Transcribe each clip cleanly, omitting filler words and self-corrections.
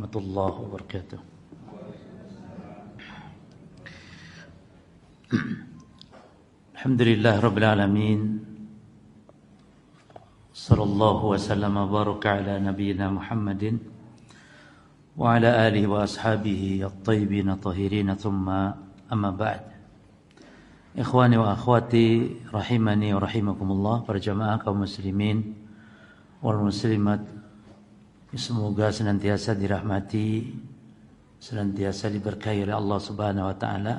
warahmatullahi wabarakatuh. Alhamdulillah rabbil alamin. Sallallahu wasallam wa baraka ala nabiyyina Muhammadin wa ala alihi wa ashabihi at-tayyibin at-tahirin, thumma amma ba'd. Ikhwani wa akhwati rahimani wa rahimakumullah, para jamaah kaum muslimin wal muslimat, semoga senantiasa dirahmati, senantiasa diberkahi oleh Allah Subhanahu wa taala.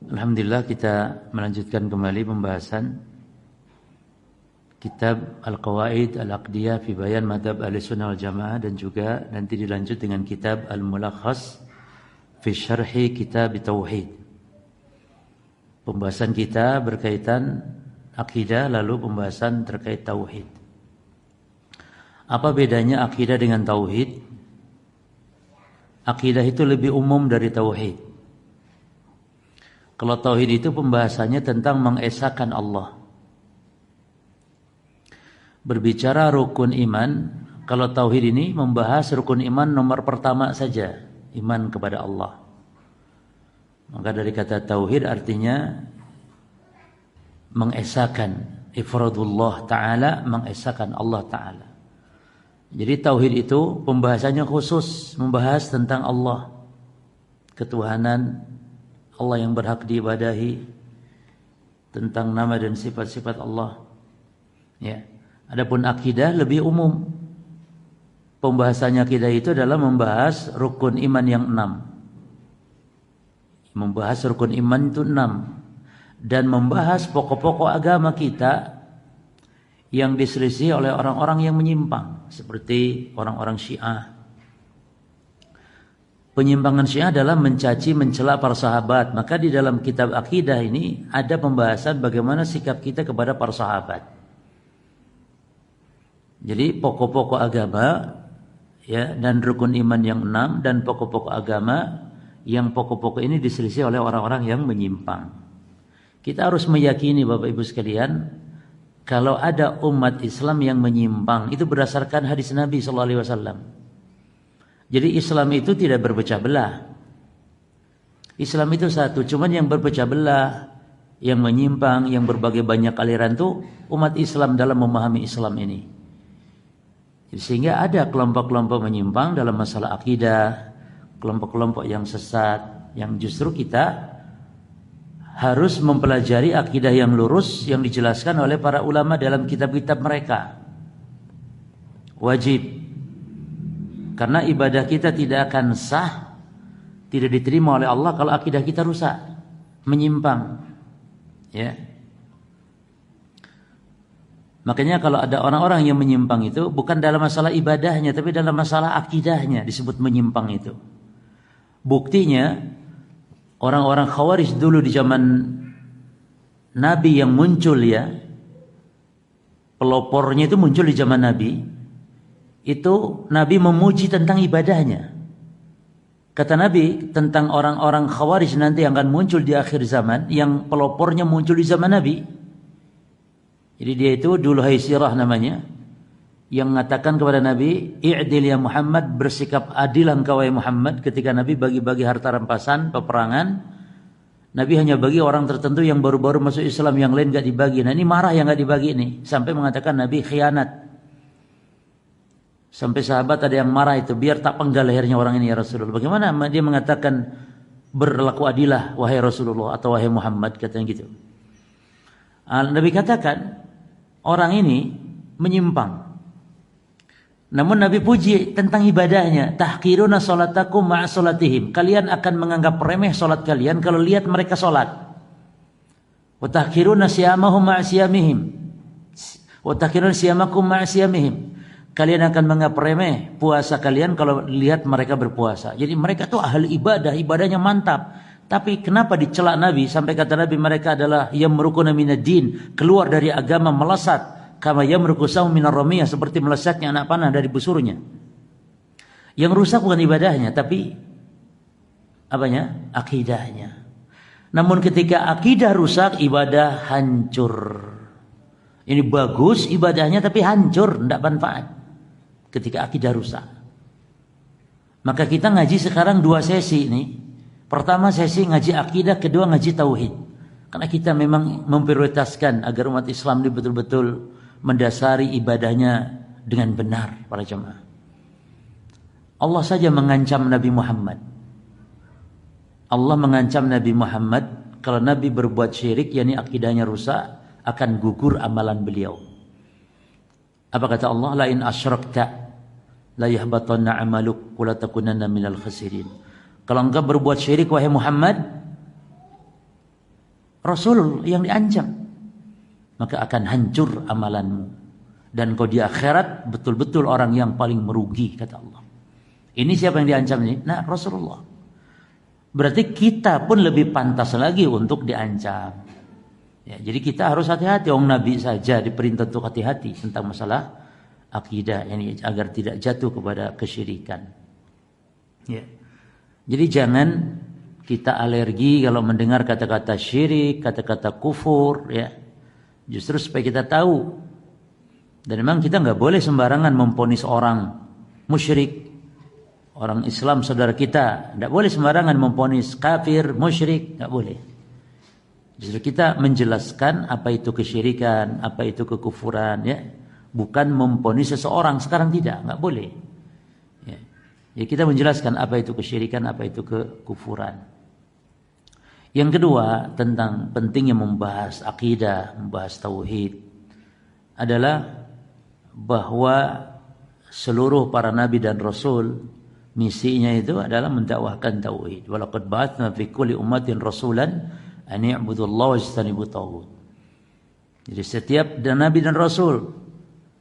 Alhamdulillah, kita melanjutkan kembali pembahasan kitab Al-Qawaid Al-Aqdiyah fi Bayan Madhab Ahlussunnah wal Jamaah, dan juga nanti dilanjut dengan kitab Al-Mulakhas fi Syarhi Kitab Tauhid. Pembahasan kita berkaitan akidah, lalu pembahasan terkait tauhid. Apa bedanya akidah dengan tauhid? Akidah itu lebih umum dari tauhid. Kalau tauhid itu pembahasannya tentang mengesahkan Allah. Berbicara rukun iman, kalau tauhid ini membahas rukun iman nomor pertama saja, iman kepada Allah. Maka dari kata tauhid artinya mengesahkan, ifradullah ta'ala, mengesahkan Allah ta'ala. Jadi tauhid itu pembahasannya khusus, membahas tentang Allah, ketuhanan Allah yang berhak diibadahi, tentang nama dan sifat-sifat Allah. Ya. Adapun akidah lebih umum. Pembahasannya akidah itu adalah membahas rukun iman yang 6. Membahas rukun iman itu 6. Dan membahas pokok-pokok agama kita yang diselisih oleh orang-orang yang menyimpang, seperti orang-orang Syiah. Penyimpangan Syiah adalah mencaci, mencela para sahabat. Maka di dalam kitab akidah ini ada pembahasan bagaimana sikap kita kepada para sahabat. Jadi pokok-pokok agama, ya, dan rukun iman yang 6, dan pokok-pokok agama yang pokok-pokok ini diselisih oleh orang-orang yang menyimpang. Kita harus meyakini, Bapak Ibu sekalian, kalau ada umat Islam yang menyimpang, itu berdasarkan hadis Nabi SAW. Jadi Islam itu tidak berpecah belah. Islam itu satu, cuman yang berpecah belah, yang menyimpang, yang berbagai banyak aliran itu umat Islam dalam memahami Islam ini. Jadi, sehingga ada kelompok-kelompok menyimpang dalam masalah akidah, kelompok-kelompok yang sesat, yang justru kita harus mempelajari akidah yang lurus yang dijelaskan oleh para ulama dalam kitab-kitab mereka. Wajib. Karena ibadah kita tidak akan sah, tidak diterima oleh Allah kalau akidah kita rusak, menyimpang. Ya. Makanya kalau ada orang-orang yang menyimpang itu bukan dalam masalah ibadahnya, tapi dalam masalah akidahnya disebut menyimpang itu. Buktinya orang-orang Khawarij dulu di zaman Nabi yang muncul, ya, pelopornya itu muncul di zaman Nabi. Itu Nabi memuji tentang ibadahnya. Kata Nabi tentang orang-orang Khawarij nanti yang akan muncul di akhir zaman, yang pelopornya muncul di zaman Nabi. Jadi dia itu Dulhai Sirah namanya, yang mengatakan kepada Nabi, "I'dil ya Muhammad," bersikap adil engkau wahai Muhammad. Ketika Nabi bagi-bagi harta rampasan peperangan, Nabi hanya bagi orang tertentu yang baru-baru masuk Islam, yang lain gak dibagi. Nah, ini marah yang gak dibagi ini, sampai mengatakan Nabi khianat. Sampai sahabat ada yang marah itu, biar tak penggal lehernya orang ini ya Rasulullah. Bagaimana dia mengatakan berlaku adilah wahai Rasulullah atau wahai Muhammad, katanya gitu. Nabi katakan orang ini menyimpang. Namun Nabi puji tentang ibadahnya. Tahqiruna salatakum ma'a salatihim. Kalian akan menganggap remeh salat kalian kalau lihat mereka salat. Wa tahqiruna siyamahum ma'a siyamihim. Wa tahqiruna siyamakum ma'a siyamihim. Kalian akan menganggap remeh puasa kalian kalau lihat mereka berpuasa. Jadi mereka tuh ahli ibadah, ibadahnya mantap. Tapi kenapa dicela Nabi sampai kata Nabi mereka adalah yamrukuna minad-din, keluar dari agama, melesat, kama yamruku saum minar ramiyah, seperti melesatnya anak panah dari busurnya. Yang rusak bukan ibadahnya, tapi apanya? Akidahnya. Namun ketika akidah rusak, ibadah hancur. Ini bagus ibadahnya tapi hancur, tidak manfaat. Ketika akidah rusak. Maka kita ngaji sekarang 2 sesi nih. Pertama sesi ngaji akidah, kedua ngaji tauhid. Karena kita memang memprioritaskan agar umat Islam ini betul-betul mendasari ibadahnya dengan benar, para jemaah. Allah saja mengancam Nabi Muhammad. Allah mengancam Nabi Muhammad kalau Nabi berbuat syirik, yakni akidahnya rusak, akan gugur amalan beliau. Apa kata Allah? La in asyrakta la yahbatanna 'amaluk wa la takunanna minal khasirin. Kalau engkau berbuat syirik wahai Muhammad, Rasul yang diancam, maka akan hancur amalanmu dan kau di akhirat betul-betul orang yang paling merugi, kata Allah. Ini siapa yang diancam ini? Nah, Rasulullah. Berarti kita pun lebih pantas lagi untuk diancam. Ya, jadi kita harus hati-hati. Orang Nabi saja diperintah untuk hati-hati tentang masalah akidah, yani agar tidak jatuh kepada kesyirikan. Ya. Jadi jangan kita alergi kalau mendengar kata-kata syirik, kata-kata kufur, ya. Justru supaya kita tahu. Dan memang kita nggak boleh sembarangan memvonis orang musyrik, orang Islam saudara kita, tidak boleh sembarangan memvonis kafir, musyrik, nggak boleh. Justru kita menjelaskan apa itu kesyirikan, apa itu kekufuran, ya. Bukan memvonis seseorang, sekarang tidak, nggak boleh. Ya. Ya, kita menjelaskan apa itu kesyirikan, apa itu kekufuran. Yang kedua, tentang pentingnya membahas akidah, membahas tauhid, adalah bahwa seluruh para nabi dan rasul misinya itu adalah mendakwahkan tauhid. Walaqad ba'atsna fi kulli ummatin rasulan an i'budullaha wajtanibut taghut. Jadi setiap nabi dan rasul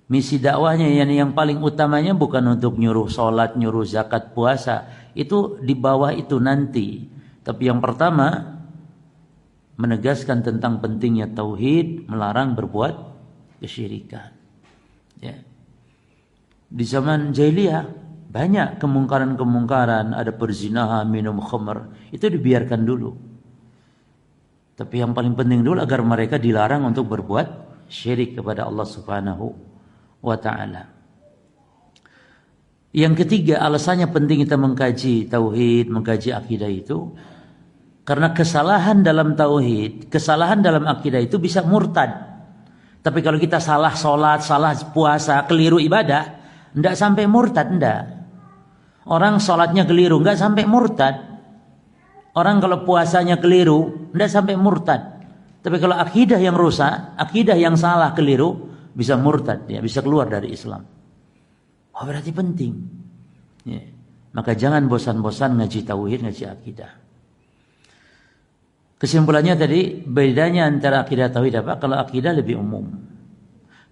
misi dakwahnya yang paling utamanya bukan untuk nyuruh sholat, nyuruh zakat, puasa. Itu di bawah itu nanti. Tapi yang pertama, menegaskan tentang pentingnya tauhid, melarang berbuat kesyirikan. Ya. Di zaman jahiliyah banyak kemungkaran-kemungkaran, ada perzinahan, minum khamr, itu dibiarkan dulu. Tapi yang paling penting dulu agar mereka dilarang untuk berbuat syirik kepada Allah Subhanahu wa ta'ala. Yang ketiga, alasannya penting kita mengkaji tauhid, mengkaji akidah itu karena kesalahan dalam tauhid, kesalahan dalam akidah itu bisa murtad. Tapi kalau kita salah sholat, salah puasa, keliru ibadah, tidak sampai murtad, tidak. Orang sholatnya keliru, nggak sampai murtad. Orang kalau puasanya keliru, tidak sampai murtad. Tapi kalau akidah yang rusak, akidah yang salah, keliru, bisa murtad, ya, bisa keluar dari Islam. Oh, berarti penting. Ya. Maka jangan bosan-bosan ngaji tauhid, ngaji akidah. Kesimpulannya tadi, bedanya antara akidah tauhid apa? Kalau akidah lebih umum.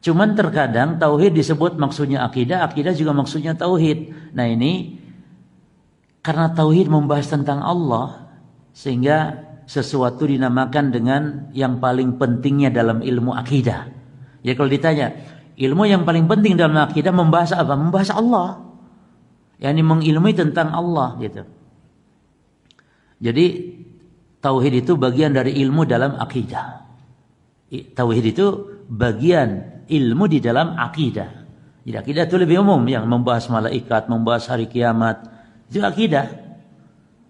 Cuman terkadang tauhid disebut maksudnya akidah, akidah juga maksudnya tauhid. Nah ini karena tauhid membahas tentang Allah, sehingga sesuatu dinamakan dengan yang paling pentingnya dalam ilmu akidah. Ya kalau ditanya, ilmu yang paling penting dalam akidah membahas apa? Membahas Allah. Yani mengilmui tentang Allah gitu. Jadi tauhid itu bagian dari ilmu dalam akidah. Tauhid itu bagian ilmu di dalam akidah. Jadi akidah itu lebih umum, yang membahas malaikat, membahas hari kiamat, itu akidah.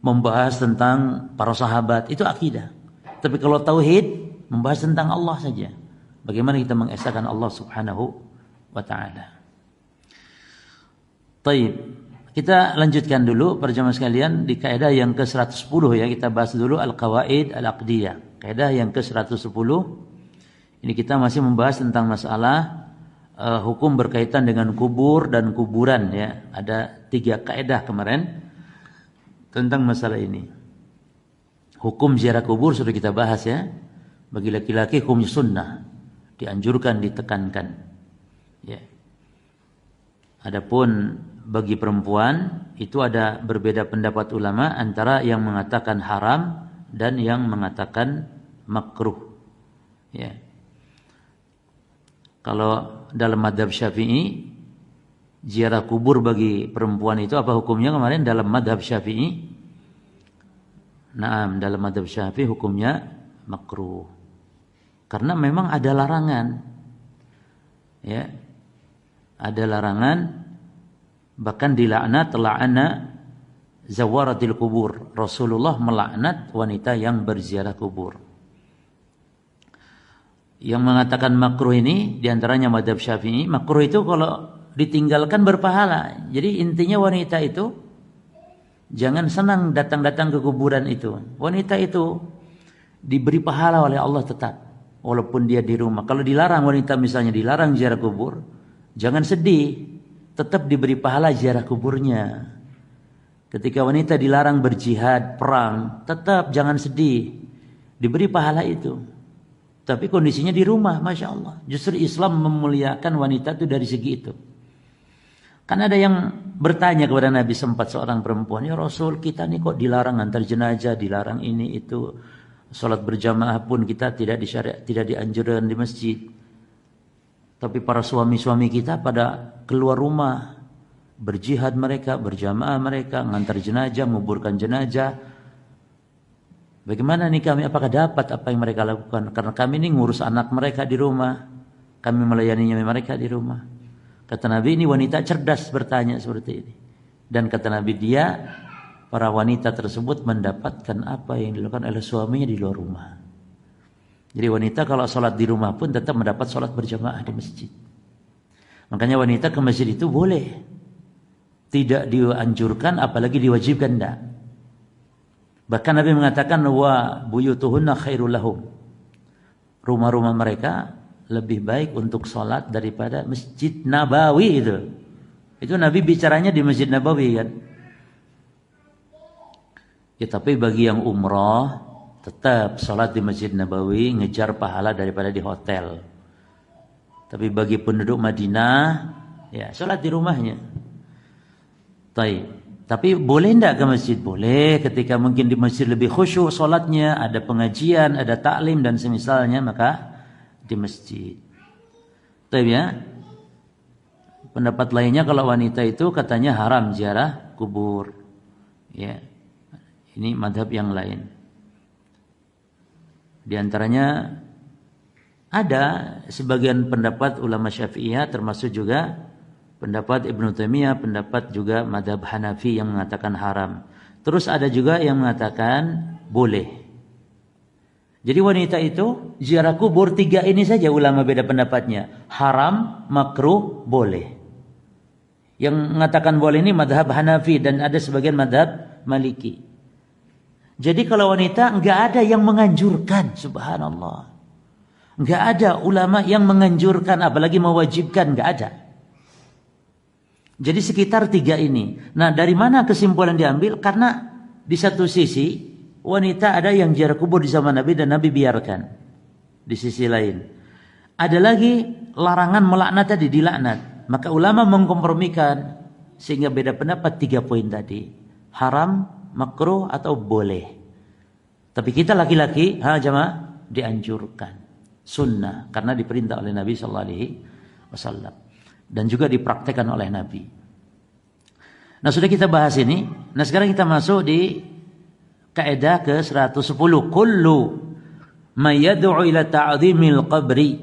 Membahas tentang para sahabat, itu akidah. Tapi kalau tauhid membahas tentang Allah saja. Bagaimana kita mengesahkan Allah Subhanahu wa ta'ala. Taib. Kita lanjutkan dulu para jemaah sekalian di kaidah yang ke-110 ya, kita bahas dulu al-qawaid al-aqdiyah. Kaidah yang ke-110. Ini kita masih membahas tentang masalah hukum berkaitan dengan kubur dan kuburan ya. Ada 3 kaidah kemarin tentang masalah ini. Hukum ziarah kubur sudah kita bahas ya. Bagi laki-laki hukumnya sunnah, dianjurkan, ditekankan. Ya. Adapun bagi perempuan itu ada berbeda pendapat ulama antara yang mengatakan haram dan yang mengatakan makruh. Ya. Kalau dalam madhab Syafi'i, ziarah kubur bagi perempuan itu apa hukumnya kemarin dalam madhab Syafi'i? Naam, dalam madhab Syafi'i hukumnya makruh. Karena memang ada larangan. Ya. Ada larangan, bahkan dilaknat, la'ana zawaratil kubur. Rasulullah melaknat wanita yang berziarah kubur. Yang mengatakan makruh ini diantaranya mazhab Syafi'i. Makruh itu kalau ditinggalkan berpahala. Jadi intinya wanita itu jangan senang datang-datang ke kuburan itu. Wanita itu diberi pahala oleh Allah tetap, walaupun dia di rumah. Kalau dilarang wanita misalnya dilarang ziarah kubur, jangan sedih, tetap diberi pahala ziarah kuburnya. Ketika wanita dilarang berjihad, perang, tetap jangan sedih, diberi pahala itu. Tapi kondisinya di rumah, Masya Allah. Justru Islam memuliakan wanita itu dari segi itu. Kan ada yang bertanya kepada Nabi sempat seorang perempuan, ya Rasul, kita nih kok dilarang antar jenazah, dilarang ini itu, salat berjamaah pun kita tidak dianjurkan di masjid. Tapi para suami-suami kita pada keluar rumah, berjihad mereka, berjamaah mereka, ngantar jenazah, menguburkan jenazah. Bagaimana nih kami, apakah dapat apa yang mereka lakukan? Karena kami ini ngurus anak mereka di rumah, kami melayaninya mereka di rumah. Kata Nabi, ini wanita cerdas bertanya seperti ini. Dan kata Nabi, para wanita tersebut mendapatkan apa yang dilakukan oleh suaminya di luar rumah. Jadi wanita kalau sholat di rumah pun tetap mendapat sholat berjamaah di masjid. Makanya wanita ke masjid itu boleh. Tidak dianjurkan apalagi diwajibkan, tidak. Bahkan Nabi mengatakan, wa buyutuhunna khairul lahum. Rumah-rumah mereka lebih baik untuk sholat daripada Masjid Nabawi itu. Itu Nabi bicaranya di Masjid Nabawi kan. Ya tapi bagi yang umrah tetap sholat di Masjid Nabawi, ngejar pahala daripada di hotel. Tapi bagi penduduk Madinah, ya sholat di rumahnya. Tapi boleh enggak ke masjid? Boleh, ketika mungkin di masjid lebih khusyuk sholatnya, ada pengajian, ada taklim dan semisalnya, maka di masjid. Ya. Pendapat lainnya kalau wanita itu katanya haram ziarah kubur. Ya. Ini madhab yang lain. Di antaranya ada sebagian pendapat ulama Syafi'iyah, termasuk juga pendapat Ibnu Taimiyah, pendapat juga madhab Hanafi yang mengatakan haram. Terus ada juga yang mengatakan boleh. Jadi wanita itu ziarah kubur 3 ini saja ulama beda pendapatnya. Haram, makruh, boleh. Yang mengatakan boleh ini madhab Hanafi dan ada sebagian madhab Maliki. Jadi kalau wanita enggak ada yang menganjurkan, subhanallah. Enggak ada ulama yang menganjurkan apalagi mewajibkan, enggak ada. Jadi sekitar 3 ini. Nah, dari mana kesimpulan diambil? Karena di satu sisi wanita ada yang ziarah kubur di zaman Nabi dan Nabi biarkan. Di sisi lain ada lagi larangan melaknat tadi, dilaknat. Maka ulama mengkompromikan sehingga beda pendapat 3 poin tadi. Haram, makruh atau boleh. Tapi kita laki-laki jamaah dianjurkan. Sunnah karena diperintah oleh Nabi sallallahu alaihi wasallam dan juga dipraktekkan oleh Nabi. Nah, sudah kita bahas ini. Nah, sekarang kita masuk di kaidah ke-110, kullu ma yad'u ila ta'zimil qabri.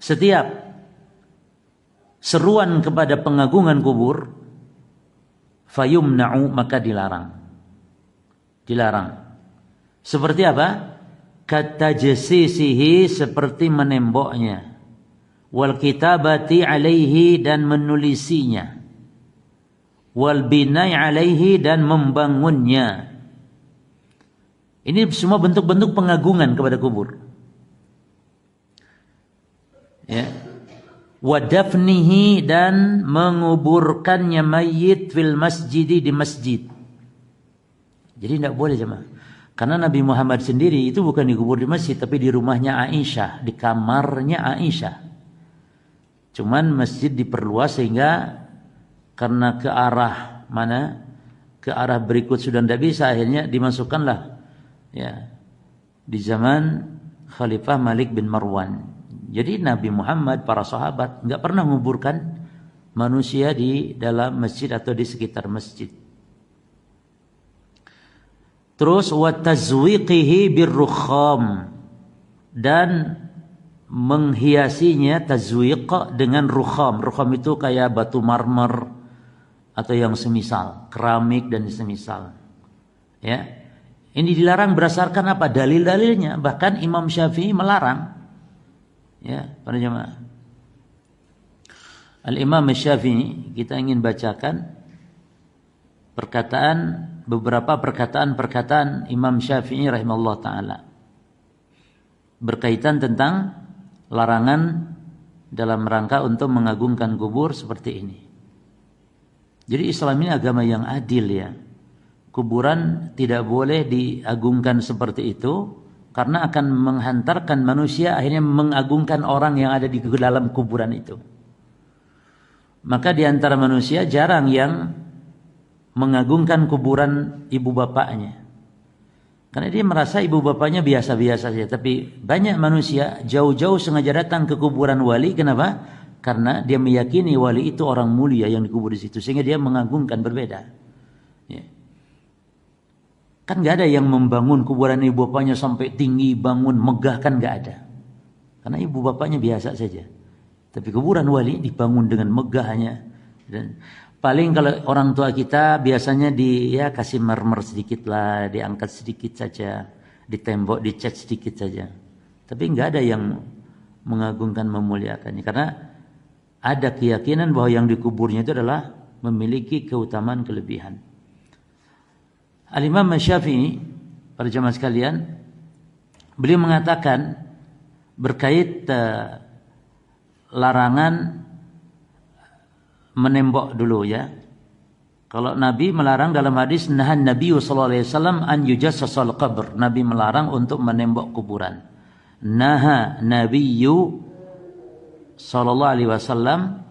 Setiap seruan kepada pengagungan kubur fayumna'u maka dilarang. Dilarang. Seperti apa? Katajsisihi seperti menemboknya. Wal kitabati alaihi dan menulisinya. Wal binai alaihi dan membangunnya. Ini semua bentuk-bentuk pengagungan kepada kubur. Ya. Wadafnihi dan menguburkannya mayit fil masjidi di masjid. Jadi tidak boleh jemaah. Karena Nabi Muhammad sendiri itu bukan dikubur di masjid, tapi di rumahnya Aisyah, di kamarnya Aisyah. Cuman masjid diperluas sehingga karena ke arah mana? Ke arah berikut sudah tidak bisa, akhirnya dimasukkanlah ya di zaman Khalifah Malik bin Marwan. Jadi Nabi Muhammad, para sahabat enggak pernah menguburkan manusia di dalam masjid atau di sekitar masjid. Terus wa tazwiqihi birrukham dan menghiasinya tazwiq dengan rukham. Rukham itu kayak batu marmer atau yang semisal, keramik dan semisal. Ya. Ini dilarang berdasarkan apa? Dalil-dalilnya. Bahkan Imam Syafi'i melarang. Ya, para jemaah. Al-Imam Syafi'i, kita ingin bacakan beberapa perkataan Imam Syafi'i rahimahullah taala berkaitan tentang larangan dalam rangka untuk mengagungkan kubur seperti ini. Jadi Islam ini agama yang adil ya. Kuburan tidak boleh diagungkan seperti itu karena akan menghantarkan manusia akhirnya mengagungkan orang yang ada di dalam kuburan itu. Maka di antara manusia jarang yang mengagungkan kuburan ibu bapaknya. Karena dia merasa ibu bapaknya biasa-biasa saja. Tapi banyak manusia jauh-jauh sengaja datang ke kuburan wali. Kenapa? Karena dia meyakini wali itu orang mulia yang dikubur di situ. Sehingga dia mengagungkan berbeda. Ya. Kan gak ada yang membangun kuburan ibu bapaknya sampai tinggi, bangun, megah, kan gak ada. Karena ibu bapaknya biasa saja. Tapi kuburan wali dibangun dengan megahnya. Dan paling kalau orang tua kita biasanya kasih mermer sedikit lah, diangkat sedikit saja, di tembok dicat sedikit saja. Tapi nggak ada yang mengagungkan, memuliakannya, karena ada keyakinan bahwa yang dikuburnya itu adalah memiliki keutamaan kelebihan. Al-Imam Syafi'i, para jemaah sekalian, beliau mengatakan berkait larangan menembok dulu ya. Kalau Nabi melarang dalam hadis nahan Nabi sallallahu alaihi wasallam an yujassasal qabr. Nabi melarang untuk menembok kuburan. Naha Nabiyyu sallallahu alaihi wasallam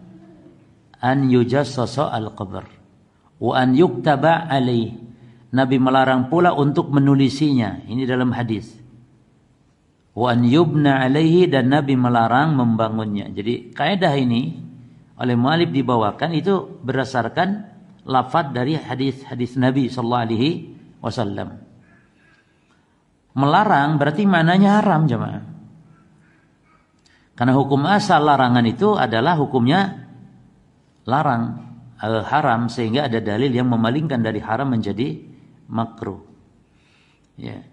an yujassasa al-qabr wa an yuktaba alaihi. Nabi melarang pula untuk menulisinya. Ini dalam hadis. Wa an yubna alaihi, dan Nabi melarang membangunnya. Jadi kaidah ini oleh mu'alif dibawakan itu berdasarkan lafaz dari hadis-hadis Nabi sallallahu alaihi wasallam. Melarang berarti maknanya haram, jemaah. Karena hukum asal larangan itu adalah hukumnya larang, haram, sehingga ada dalil yang memalingkan dari haram menjadi makruh. Ya.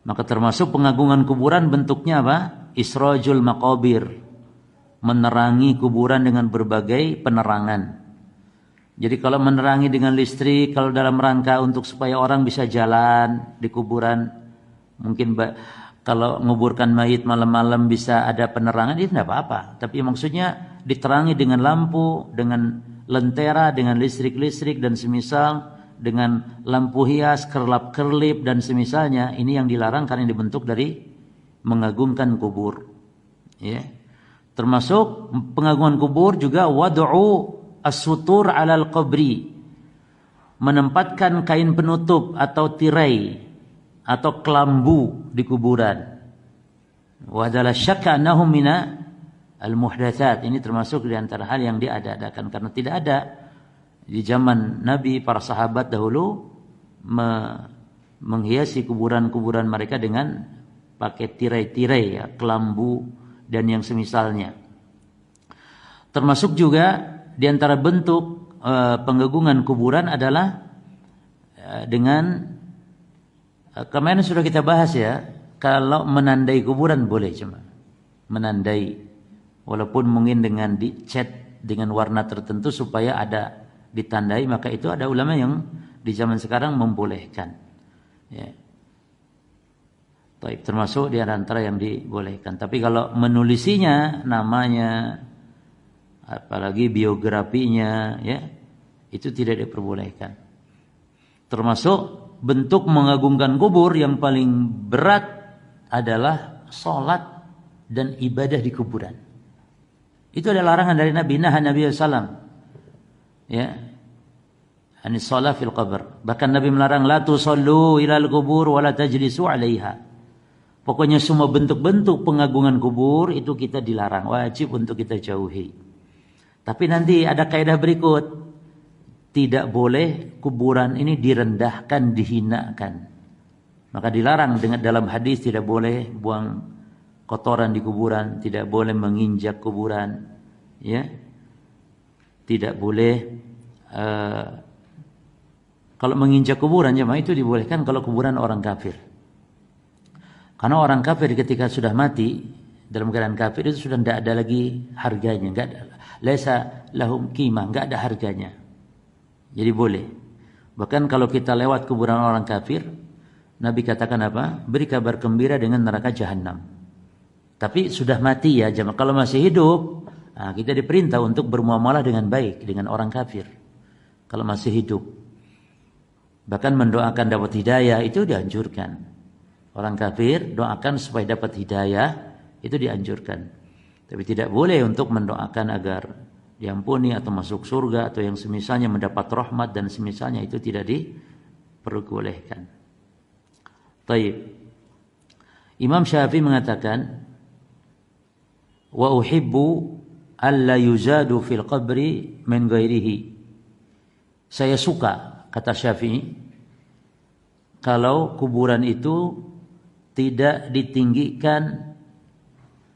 Maka termasuk pengagungan kuburan bentuknya apa? Israjul maqabir. Menerangi kuburan dengan berbagai penerangan. Jadi kalau menerangi dengan listrik, kalau dalam rangka untuk supaya orang bisa jalan di kuburan, mungkin kalau menguburkan mayit malam-malam bisa ada penerangan, itu tidak apa-apa. Tapi maksudnya diterangi dengan lampu, dengan lentera, dengan listrik-listrik dan semisal, dengan lampu hias, kerlap-kerlip dan semisalnya, ini yang dilarang karena dibentuk dari mengagungkan kubur. Ya. Termasuk pengagungan kubur juga wad'u as-sutur 'alal qabri. Menempatkan kain penutup atau tirai atau kelambu di kuburan. Wa dzala syakka annahum mina al-muhdatsat. Ini termasuk di antara hal yang diada-adakan karena tidak ada di zaman Nabi, para sahabat dahulu menghiasi kuburan-kuburan mereka dengan pakai tirai-tirai ya, kelambu dan yang semisalnya. Termasuk juga di antara bentuk pengagungan kuburan adalah dengan kemarin sudah kita bahas ya, kalau menandai kuburan boleh, cuma menandai walaupun mungkin dengan dicat dengan warna tertentu supaya ada ditandai, maka itu ada ulama yang di zaman sekarang membolehkan. Ya. Baik, termasuk di antara yang dibolehkan. Tapi kalau menulisinya, namanya, apalagi biografinya, ya, itu tidak diperbolehkan. Termasuk bentuk mengagungkan kubur yang paling berat adalah sholat dan ibadah di kuburan. Itu adalah larangan dari Nabi. Nahan Nabi SAW. Ya, anis shalah fil qabr. Bahkan Nabi melarang la tusallu ilal kubur wa la tajlisu 'alaiha. Pokoknya semua bentuk-bentuk pengagungan kubur itu kita dilarang, wajib untuk kita jauhi. Tapi nanti ada kaidah berikut. Tidak boleh kuburan ini direndahkan, dihinakan. Maka dilarang dengan dalam hadis tidak boleh buang kotoran di kuburan, tidak boleh menginjak kuburan, ya. Tidak boleh kalau menginjak kuburan jemaah itu dibolehkan kalau kuburan orang kafir. Karena orang kafir ketika sudah mati dalam keadaan kafir itu sudah tidak ada lagi harganya, enggak ada. Laisa lahum qimah, enggak ada harganya. Jadi boleh. Bahkan kalau kita lewat kuburan orang kafir, Nabi katakan apa? Beri kabar gembira dengan neraka jahanam. Tapi sudah mati ya jemaah. Kalau masih hidup, kita diperintah untuk bermuamalah dengan baik dengan orang kafir. Kalau masih hidup. Bahkan mendoakan dapat hidayah itu dianjurkan. Orang kafir doakan supaya dapat hidayah itu dianjurkan. Tapi tidak boleh untuk mendoakan agar diampuni atau masuk surga atau yang semisalnya mendapat rahmat dan semisalnya itu tidak diperbolehkan. Baik. Imam Syafi'i mengatakan wa uhibbu alla yuzadu fil qabri min ghairihi. Saya suka, kata Syafi'i, kalau kuburan itu tidak ditinggikan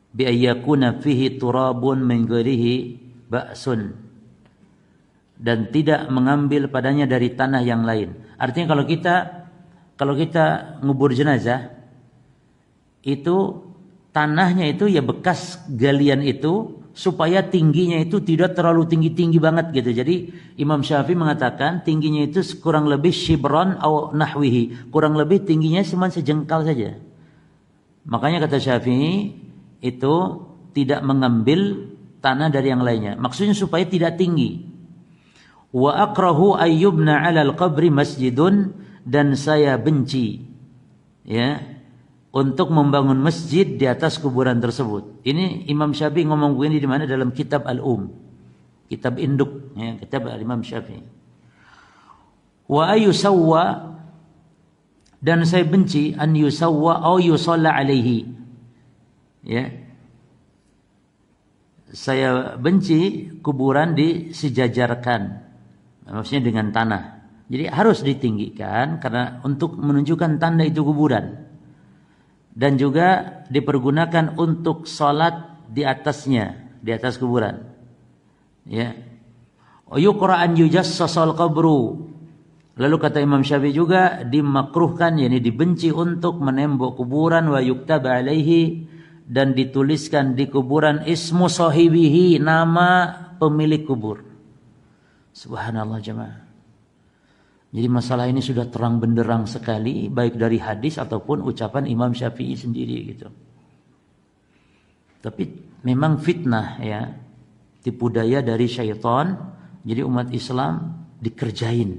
bi ayyakuna fihi turabun min ghairihi ba'sun, dan tidak mengambil padanya dari tanah yang lain. Artinya kalau kita ngubur jenazah itu tanahnya itu ya bekas galian itu supaya tingginya itu tidak terlalu tinggi-tinggi banget gitu. Jadi Imam Syafi'i mengatakan tingginya itu kurang lebih shibron atau nahwihi, kurang lebih tingginya cuma sejengkal saja. Makanya kata Syafi'i itu tidak mengambil tanah dari yang lainnya. Maksudnya supaya tidak tinggi. Wa akrahu ayyubna 'alal qabri masjidun, dan saya benci ya untuk membangun masjid di atas kuburan tersebut. Ini Imam Syafi'i ngomong begini di mana? Dalam kitab Al-Um, kitab induk ya, kitab Imam Syafi'i. Wa ayusawwa, dan saya benci an yusawwa au yusalla alaihi ya. Saya benci kuburan disejajarkan, maksudnya dengan tanah. Jadi harus ditinggikan karena untuk menunjukkan tanda itu kuburan. Dan juga dipergunakan untuk sholat di atasnya, di atas kuburan. Ya. Yuqra an yujassasal qabru. Lalu kata Imam Syafi'i juga dimakruhkan, yakni dibenci untuk menembok kuburan, wa yuktaba alaihi, dan dituliskan di kuburan ismu sahibihi, nama pemilik kubur. Subhanallah jemaah. Jadi masalah ini sudah terang benderang sekali, baik dari hadis ataupun ucapan Imam Syafi'i sendiri gitu. Tapi memang fitnah ya, tipu daya dari syaitan. Jadi umat Islam dikerjain,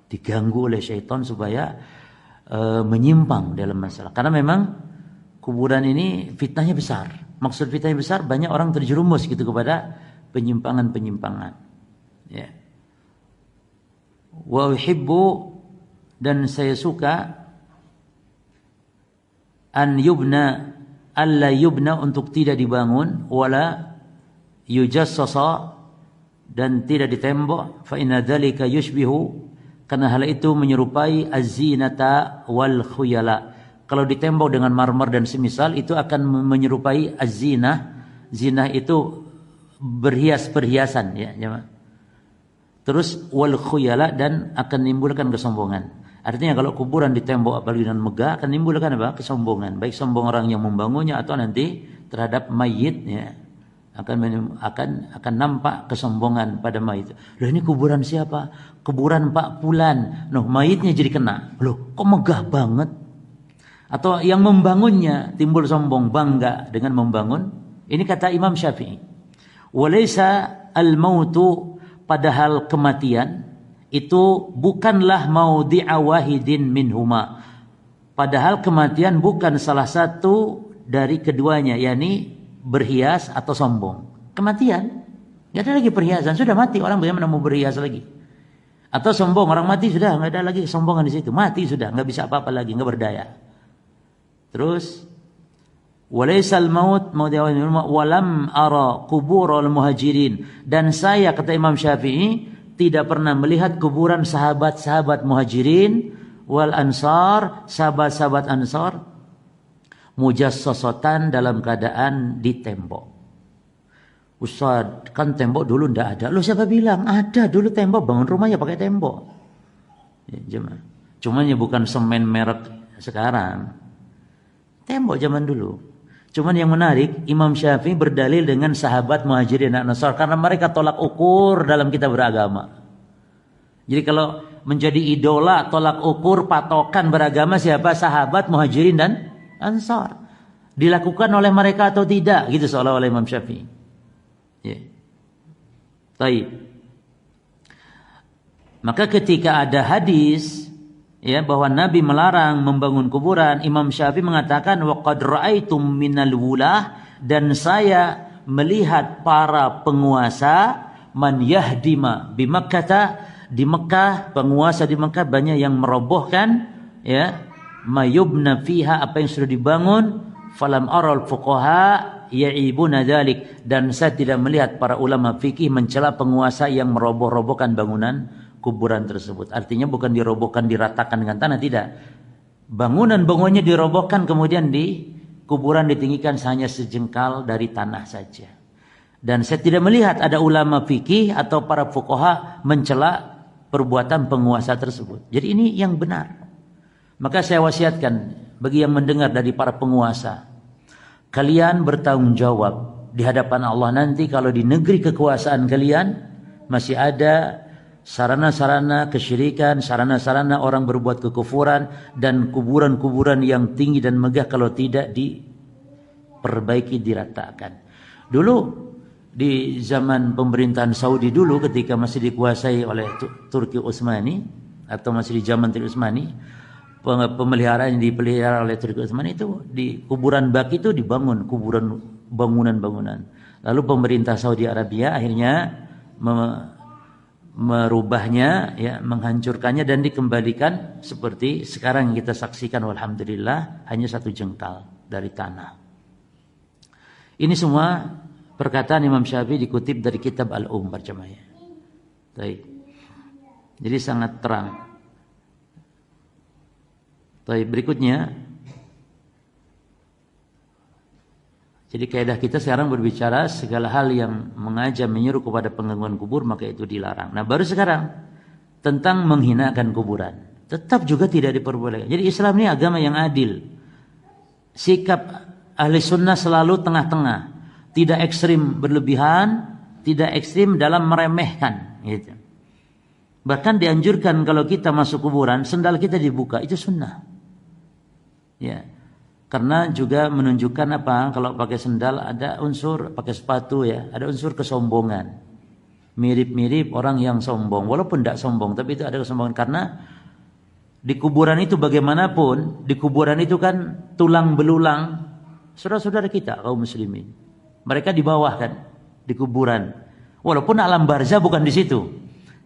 diganggu oleh syaitan supaya menyimpang dalam masalah. Karena memang kuburan ini fitnahnya besar. Maksud fitnahnya besar, banyak orang terjerumus gitu kepada penyimpangan-penyimpangan. Ya. Wa uhibbu, dan saya suka an yubna, alla yubna, untuk tidak dibangun, wala yujassasa, dan tidak ditembok, fa inna dzalika yushbihu, karena hal itu menyerupai az-zinata wal khuyala. Kalau ditembok dengan marmer dan semisal itu akan menyerupai az-zinah. Zinah itu berhias-perhiasan ya, jemaah. Terus wal khuyala, dan akan menimbulkan kesombongan. Artinya kalau kuburan ditembok apalagi dengan megah akan menimbulkan apa? Kesombongan. Baik sombong orang yang membangunnya atau nanti terhadap mayit ya. Akan nampak kesombongan pada mayit. Loh ini kuburan siapa? Kuburan Pak Fulan. Noh mayitnya jadi kena. Loh kok megah banget? Atau yang membangunnya timbul sombong, bangga dengan membangun. Ini kata Imam Syafi'i. Walaysa al-mautu, padahal kematian itu bukanlah maudhi'a wahidin minhuma. Padahal kematian bukan salah satu dari keduanya, yakni berhias atau sombong. Kematian, nggak ada lagi perhiasan, sudah mati, orang bagaimana mau berhias lagi? Atau sombong, orang mati sudah nggak ada lagi kesombongan di situ, mati sudah nggak bisa apa-apa lagi, nggak berdaya. Terus walaisal maut walam ara kuburul muhajirin, dan saya kata Imam Syafi'i tidak pernah melihat kuburan sahabat-sahabat muhajirin wal ansar, sahabat-sahabat ansar, mujassasatan, dalam keadaan ditembok. Ustaz, kan tembok dulu ndak ada. Loh siapa bilang? Ada dulu tembok, bangun rumahnya pakai tembok. Ya, cuman ya bukan semen merek sekarang. Tembok zaman dulu. Cuman yang menarik, Imam Syafi'i berdalil dengan sahabat Muhajirin dan Ansar karena mereka tolak ukur dalam kita beragama. Jadi kalau menjadi idola, tolak ukur, patokan beragama siapa? Sahabat Muhajirin dan Ansar. Dilakukan oleh mereka atau tidak? Gitu seolah oleh Imam Syafi'i. Ya. Baik. Maka ketika ada hadis ya bahwa Nabi melarang membangun kuburan, Imam Syafi'i mengatakan wa qad ra'aitum minal wulah, dan saya melihat para penguasa man yahdima bi Makkah, di Mekah, penguasa di Mekah banyak yang merobohkan ya mayubna fiha, apa yang sudah dibangun, falam aral fuqaha ya'ibuna dzalik, dan saya tidak melihat para ulama fikih mencela penguasa yang meroboh-robohkan bangunan kuburan tersebut. Artinya bukan dirobohkan diratakan dengan tanah, tidak. Bangunan-bangunannya dirobohkan kemudian di kuburan ditinggikan hanya sejengkal dari tanah saja. Dan saya tidak melihat ada ulama fikih atau para fuqaha mencela perbuatan penguasa tersebut. Jadi ini yang benar. Maka saya wasiatkan bagi yang mendengar dari para penguasa, kalian bertanggung jawab di hadapan Allah nanti kalau di negeri kekuasaan kalian masih ada sarana-sarana kesyirikan, sarana-sarana orang berbuat kekufuran, dan kuburan-kuburan yang tinggi dan megah kalau tidak diperbaiki, diratakan. Dulu di zaman pemerintahan Saudi dulu ketika masih dikuasai oleh Turki Utsmani atau masih di zaman Turki Utsmani, pemeliharaan yang dipelihara oleh Turki Utsmani itu di kuburan baki itu dibangun kuburan, bangunan-bangunan. Lalu pemerintah Saudi Arabia akhirnya merubahnya, ya, menghancurkannya dan dikembalikan seperti sekarang yang kita saksikan. Alhamdulillah hanya satu jengkal dari tanah. Ini semua perkataan Imam Syafi'i dikutip dari kitab Al-Berjamaah. Baik. Jadi sangat terang. Baik, berikutnya. Jadi kaidah kita sekarang berbicara segala hal yang mengajak menyuruh kepada penggangguan kubur maka itu dilarang. Nah, baru sekarang tentang menghinakan kuburan. Tetap juga tidak diperbolehkan. Jadi Islam ini agama yang adil. Sikap ahli sunnah selalu tengah-tengah. Tidak ekstrim berlebihan, tidak ekstrim dalam meremehkan, gitu. Bahkan dianjurkan kalau kita masuk kuburan, sendal kita dibuka, itu sunnah. Ya. Karena juga menunjukkan apa? Kalau pakai sendal ada unsur, pakai sepatu ya, ada unsur kesombongan. Mirip-mirip orang yang sombong, walaupun tidak sombong, tapi itu ada kesombongan karena di kuburan itu bagaimanapun, di kuburan itu kan tulang belulang saudara-saudara kita kaum muslimin. Mereka di bawah kan, di kuburan. Walaupun alam barzah bukan di situ.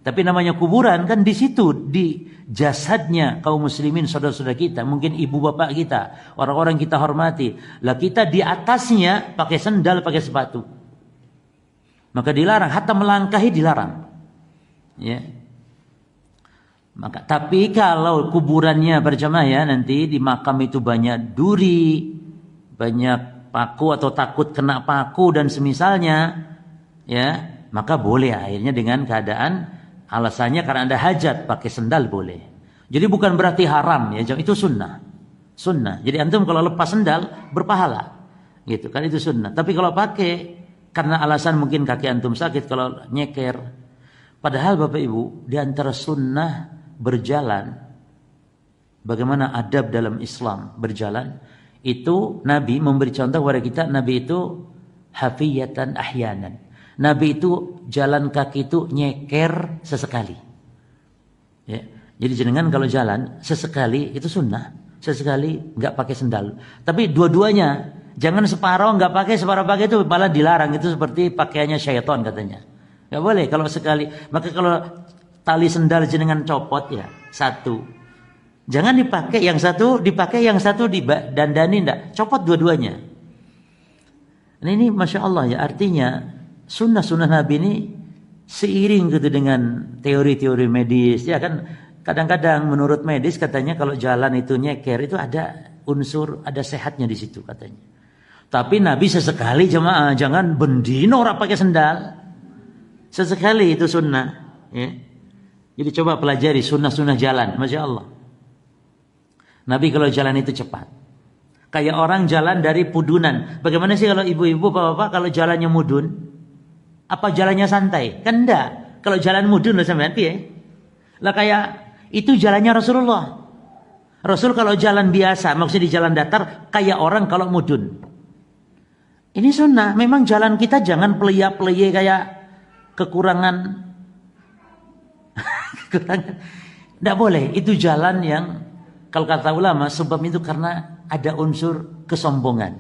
Tapi namanya kuburan kan di situ, di jasadnya kaum muslimin saudara-saudara kita, mungkin ibu bapak kita, orang-orang kita hormati. Lah kita di atasnya pakai sendal, pakai sepatu. Maka dilarang, hatta melangkahi dilarang. Ya. Maka tapi kalau kuburannya berjamaah ya, nanti di makam itu banyak duri, banyak paku atau takut kena paku dan semisalnya, ya, maka boleh akhirnya dengan keadaan alasannya karena ada hajat pakai sendal boleh. Jadi bukan berarti haram ya, itu sunnah. Sunnah. Jadi antum kalau lepas sendal berpahala. Gitu kan, itu sunnah. Tapi kalau pakai karena alasan mungkin kaki antum sakit kalau nyeker. Padahal Bapak Ibu, di antara sunnah berjalan, bagaimana adab dalam Islam berjalan, itu Nabi memberi contoh kepada kita. Nabi itu hafiyatan ahyanan. Nabi itu jalan kaki itu nyeker sesekali. Ya. Jadi jenengan kalau jalan sesekali itu sunnah, sesekali nggak pakai sendal. Tapi dua-duanya, jangan separuh nggak pakai, separuh pakai, itu malah dilarang. Itu seperti pakaiannya syaitan katanya. Nggak boleh kalau sekali. Maka kalau tali sendal jenengan copot ya satu. Jangan dipakai yang satu, dipakai yang satu dandani ndak, copot dua-duanya. Nah, ini Masya Allah ya, artinya sunnah-sunnah Nabi ini seiring gitu dengan teori-teori medis. Ya kan kadang-kadang menurut medis katanya kalau jalan itu nyeker itu ada unsur, ada sehatnya di situ katanya. Tapi Nabi sesekali jemaah, jangan bendino ora pakai sendal. Sesekali itu sunnah. Ya. Jadi coba pelajari sunnah-sunnah jalan, masya Allah. Nabi kalau jalan itu cepat. Kayak orang jalan dari Pudunan. Bagaimana sih kalau ibu-ibu, bapak-bapak kalau jalannya mudun? Apa jalannya santai? Kan enggak. Kalau jalan mudun loh sampean ya. Lah kayak itu jalannya Rasulullah. Rasul kalau jalan biasa, maksudnya di jalan datar, kayak orang kalau mudun. Ini sunnah. Memang jalan kita jangan pelia-pelie kayak kekurangan. Tidak boleh. Itu jalan yang kalau kata ulama sebab itu karena ada unsur kesombongan.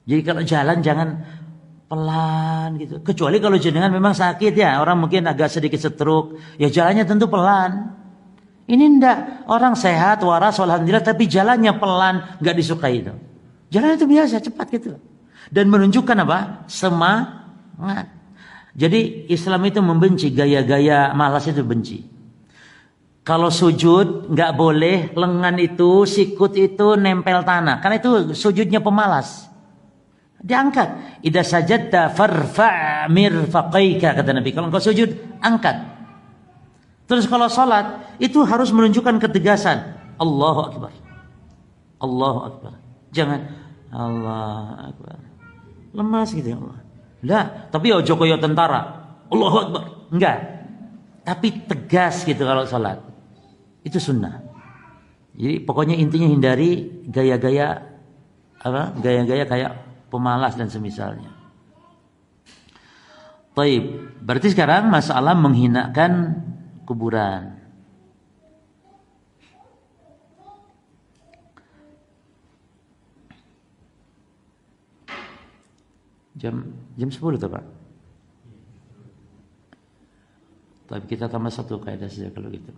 Jadi kalau jalan jangan pelan gitu. Kecuali kalau jenengan memang sakit ya, orang mungkin agak sedikit stroke, ya jalannya tentu pelan. Ini ndak, orang sehat, waras, alhamdulillah, tapi jalannya pelan, nggak disukai itu. Jalan itu biasa, cepat gitu. Dan menunjukkan apa? Semangat. Jadi Islam itu membenci gaya-gaya malas itu benci. Kalau sujud nggak boleh lengan itu, sikut itu nempel tanah, karena itu sujudnya pemalas. Diangkat. Idza sajadta farfa' mirfaqaika, kata Nabi. Kalau engkau sujud, angkat. Terus kalau salat itu harus menunjukkan ketegasan. Allahu Akbar. Allahu Akbar. Jangan Allahu Akbar. Lemas gitu ya Allah. Lah, tapi ojo koyo tentara. Allahu Akbar. Enggak. Tapi tegas gitu kalau salat. Itu sunnah. Jadi pokoknya intinya hindari gaya-gaya apa? Gaya-gaya kayak pemalas dan semisalnya. Taib. Berarti sekarang masalah menghinakan kuburan. Jam 10 tuh Pak. Tapi kita tambah satu kaidah saja kalau gitu.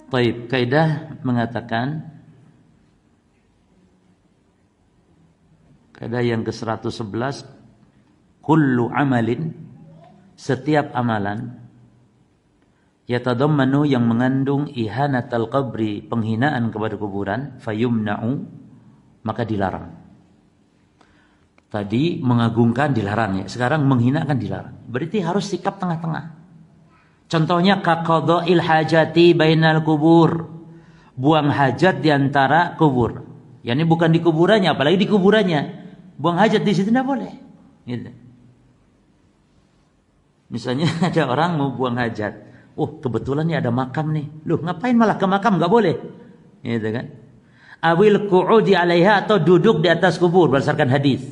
Taib, kaidah mengatakan, kaidah yang ke-111, kullu amalin, setiap amalan, yatadammanu yang mengandung ihanatal qabri, penghinaan kepada kuburan, fayumna'u, maka dilarang. Tadi mengagungkan dilarang ya, sekarang menghinakan dilarang. Berarti harus sikap tengah-tengah. Contohnya kaqadha'il hajati bainal kubur, buang hajat di antara kubur. Yani bukan di kuburannya, apalagi di kuburannya. Buang hajat di situ tidak boleh. Gitu. Misalnya ada orang mau buang hajat. Oh, kebetulan nih ada makam nih. Loh, ngapain malah ke makam? Enggak boleh. Gitu kan? Awil qu'udi 'alaiha, atau duduk di atas kubur berdasarkan hadis.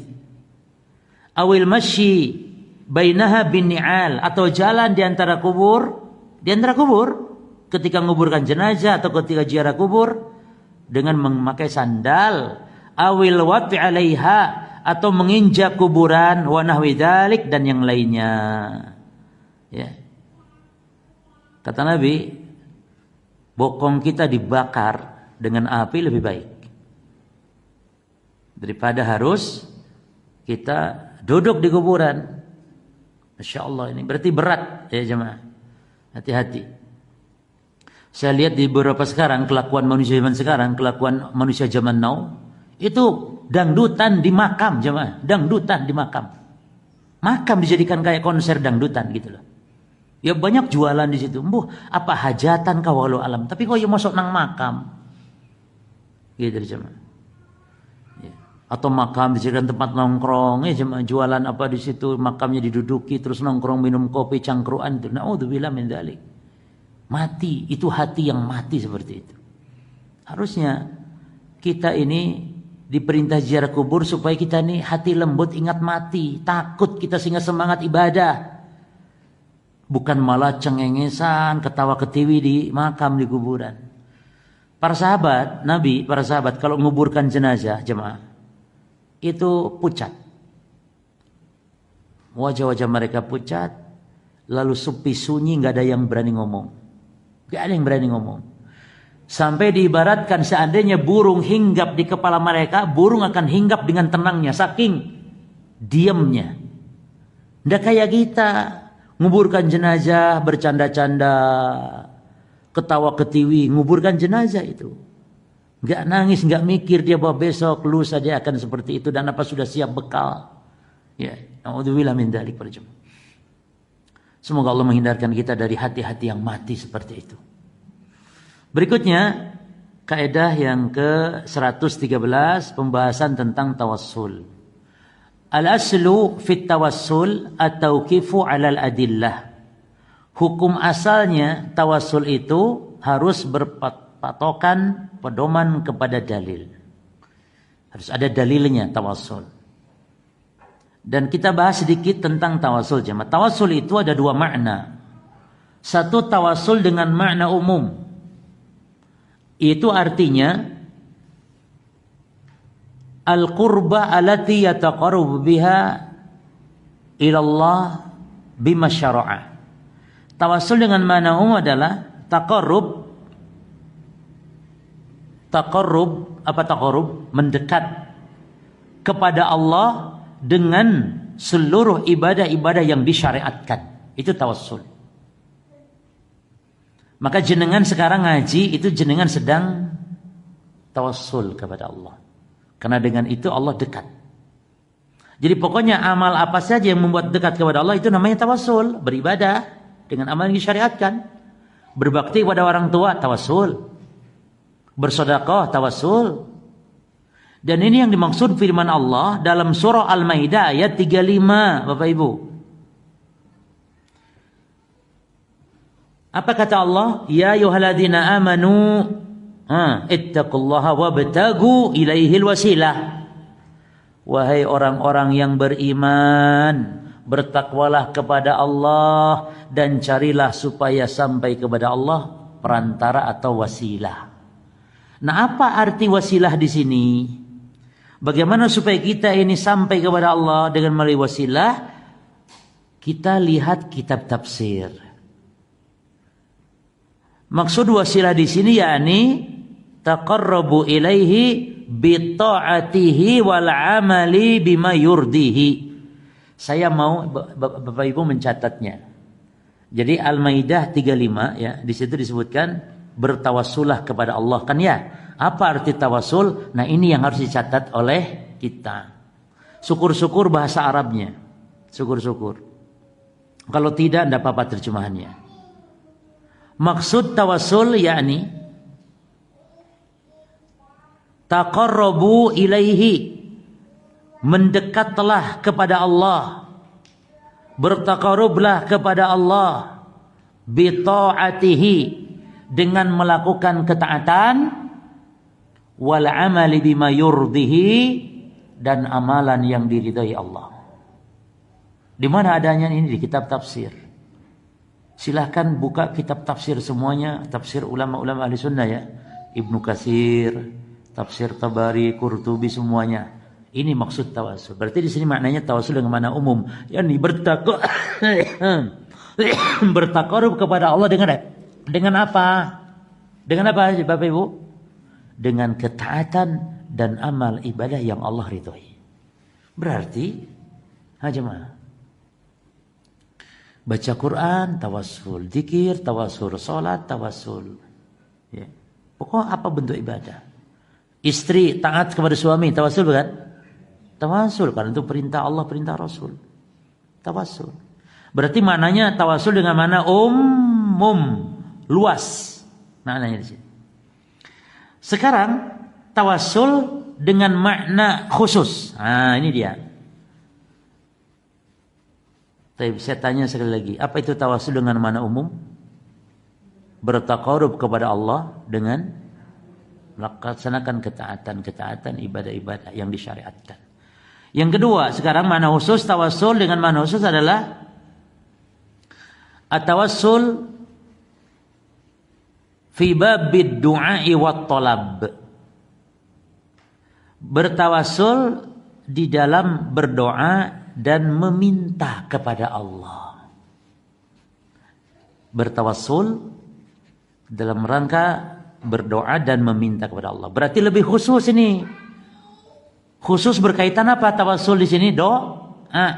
Awil masyi bainaha bin ni'al, atau jalan di antara kubur, ketika menguburkan jenazah atau ketika ziarah kubur dengan memakai sandal, awil wat'i 'alaiha, atau menginjak kuburan, wa nahwi dzalik, dan yang lainnya. Ya. Kata Nabi, bokong kita dibakar dengan api lebih baik daripada harus kita duduk di kuburan. Masya Allah, ini berarti berat ya jemaah. Hati-hati. Saya lihat di beberapa sekarang, kelakuan manusia zaman sekarang, kelakuan manusia zaman now, itu dangdutan di makam jemaah. Dangdutan di makam. Makam dijadikan kayak konser dangdutan gitu loh. Ya banyak jualan di situ. Mbuh, apa hajatan kau walau alam. Tapi kau yang masuk nang makam. Gitu jemaah. Ya. Atau makam dijadikan tempat nongkrong, jemaah jualan apa di situ, makamnya diduduki terus nongkrong minum kopi cangkruan itu. Naudzubillah min dzalik. Mati, itu hati yang mati seperti itu. Harusnya kita ini diperintah ziarah kubur supaya kita ini hati lembut, ingat mati, takut kita sehingga semangat ibadah. Bukan malah cengengesan, ketawa ketiwi di makam, di kuburan. Para sahabat Nabi, para sahabat kalau menguburkan jenazah jemaah, itu pucat. Wajah-wajah mereka pucat, lalu sepi sunyi, nggak ada yang berani ngomong. Nggak ada yang berani ngomong. Sampai diibaratkan seandainya burung hinggap di kepala mereka, burung akan hinggap dengan tenangnya, saking diamnya. Nggak kayak kita, nguburkan jenazah, bercanda-canda, ketawa ketiwi, nguburkan jenazah itu. Nggak nangis, nggak mikir dia bahwa besok, lusa dia akan seperti itu dan apa sudah siap bekal. Ya, naudzubillah min dzalik para jemaah. Semoga Allah menghindarkan kita dari hati-hati yang mati seperti itu. Berikutnya, kaidah yang ke-113, pembahasan tentang tawassul. Al-aslu fit tawassul at-tauqifu 'alal adillah. Hukum asalnya tawassul itu harus berpatokan pedoman kepada dalil. Harus ada dalilnya tawassul. Dan kita bahas sedikit tentang tawassul jemaah. Tawassul itu ada dua makna. Satu, tawassul dengan makna umum. Itu artinya al-qurba allati yataqarrabu biha ila Allah bima syara'a. Tawassul dengan makna umum adalah taqarrub, mendekat kepada Allah dengan seluruh ibadah-ibadah yang disyariatkan. Itu tawassul. Maka jenengan sekarang ngaji itu jenengan sedang tawassul kepada Allah. Karena dengan itu Allah dekat. Jadi pokoknya amal apa saja yang membuat dekat kepada Allah itu namanya tawassul. Beribadah dengan amal yang disyariatkan. Berbakti kepada orang tua, tawassul. Bersedekah, tawassul. Dan ini yang dimaksud firman Allah dalam surah Al-Maidah ayat 35, Bapak Ibu. Apa kata Allah? Ya ayyuhalladzina amanu ittaqullaha wabtagu ilaihil wasilah. Wahai orang-orang yang beriman, bertakwalah kepada Allah dan carilah supaya sampai kepada Allah perantara atau wasilah. Nah, apa arti wasilah di sini? Bagaimana supaya kita ini sampai kepada Allah dengan melalui wasilah? Kita lihat kitab tafsir. Maksud wasilah di sini yakni taqarrabu ilaihi bi ta'atihi wal amali bima yurdihi. Saya mau Bapak Ibu mencatatnya. Jadi Al-Maidah 35 ya, di situ disebutkan bertawassulah kepada Allah kan ya. Apa arti tawassul? Nah, ini yang harus dicatat oleh kita. Syukur-syukur bahasa Arabnya. Syukur-syukur. Kalau tidak enggak apa-apa terjemahannya. Maksud tawassul yakni taqarrabu ilaihi, mendekatlah kepada Allah, bertaqarrublah kepada Allah bi ta'atihi, dengan melakukan ketaatan, wal amali bima yurdihi, dan amalan yang diridhai Allah. Di mana adanya ini? Di kitab tafsir. Silahkan buka kitab tafsir semuanya, tafsir ulama-ulama ahli sunnah ya. Ibnu Katsir, tafsir Tabari, Qurtubi, semuanya. Ini maksud tawassul. Berarti di sini maknanya tawassul dengan makna umum, yakni bertaqarrub kepada Allah dengan apa? Dengan apa Bapak Ibu? Dengan ketaatan dan amal ibadah yang Allah ridhoi. Berarti jemaah, baca Quran, tawassul. Zikir, tawassul. Salat, tawassul. Ya. Pokoknya apa bentuk ibadah. Istri taat kepada suami, tawassul bukan? Tawassul, karena itu perintah Allah, perintah Rasul. Tawassul. Berarti maknanya tawassul dengan mana umum, luas. Maknanya di sini. Sekarang tawassul dengan makna khusus. Nah, ini dia. Saya tanya sekali lagi, apa itu tawassul dengan makna umum? Bertaqarrub kepada Allah dengan melaksanakan ketaatan, ibadah-ibadah yang disyariatkan. Yang kedua, sekarang makna khusus tawassul dengan makna khusus adalah at-tawassul fi babid du'a'i wat talab. Bertawassul di dalam berdoa dan meminta kepada Allah. Bertawassul dalam rangka berdoa dan meminta kepada Allah. Berarti lebih khusus ini. Khusus berkaitan apa tawasul di sini? Doa.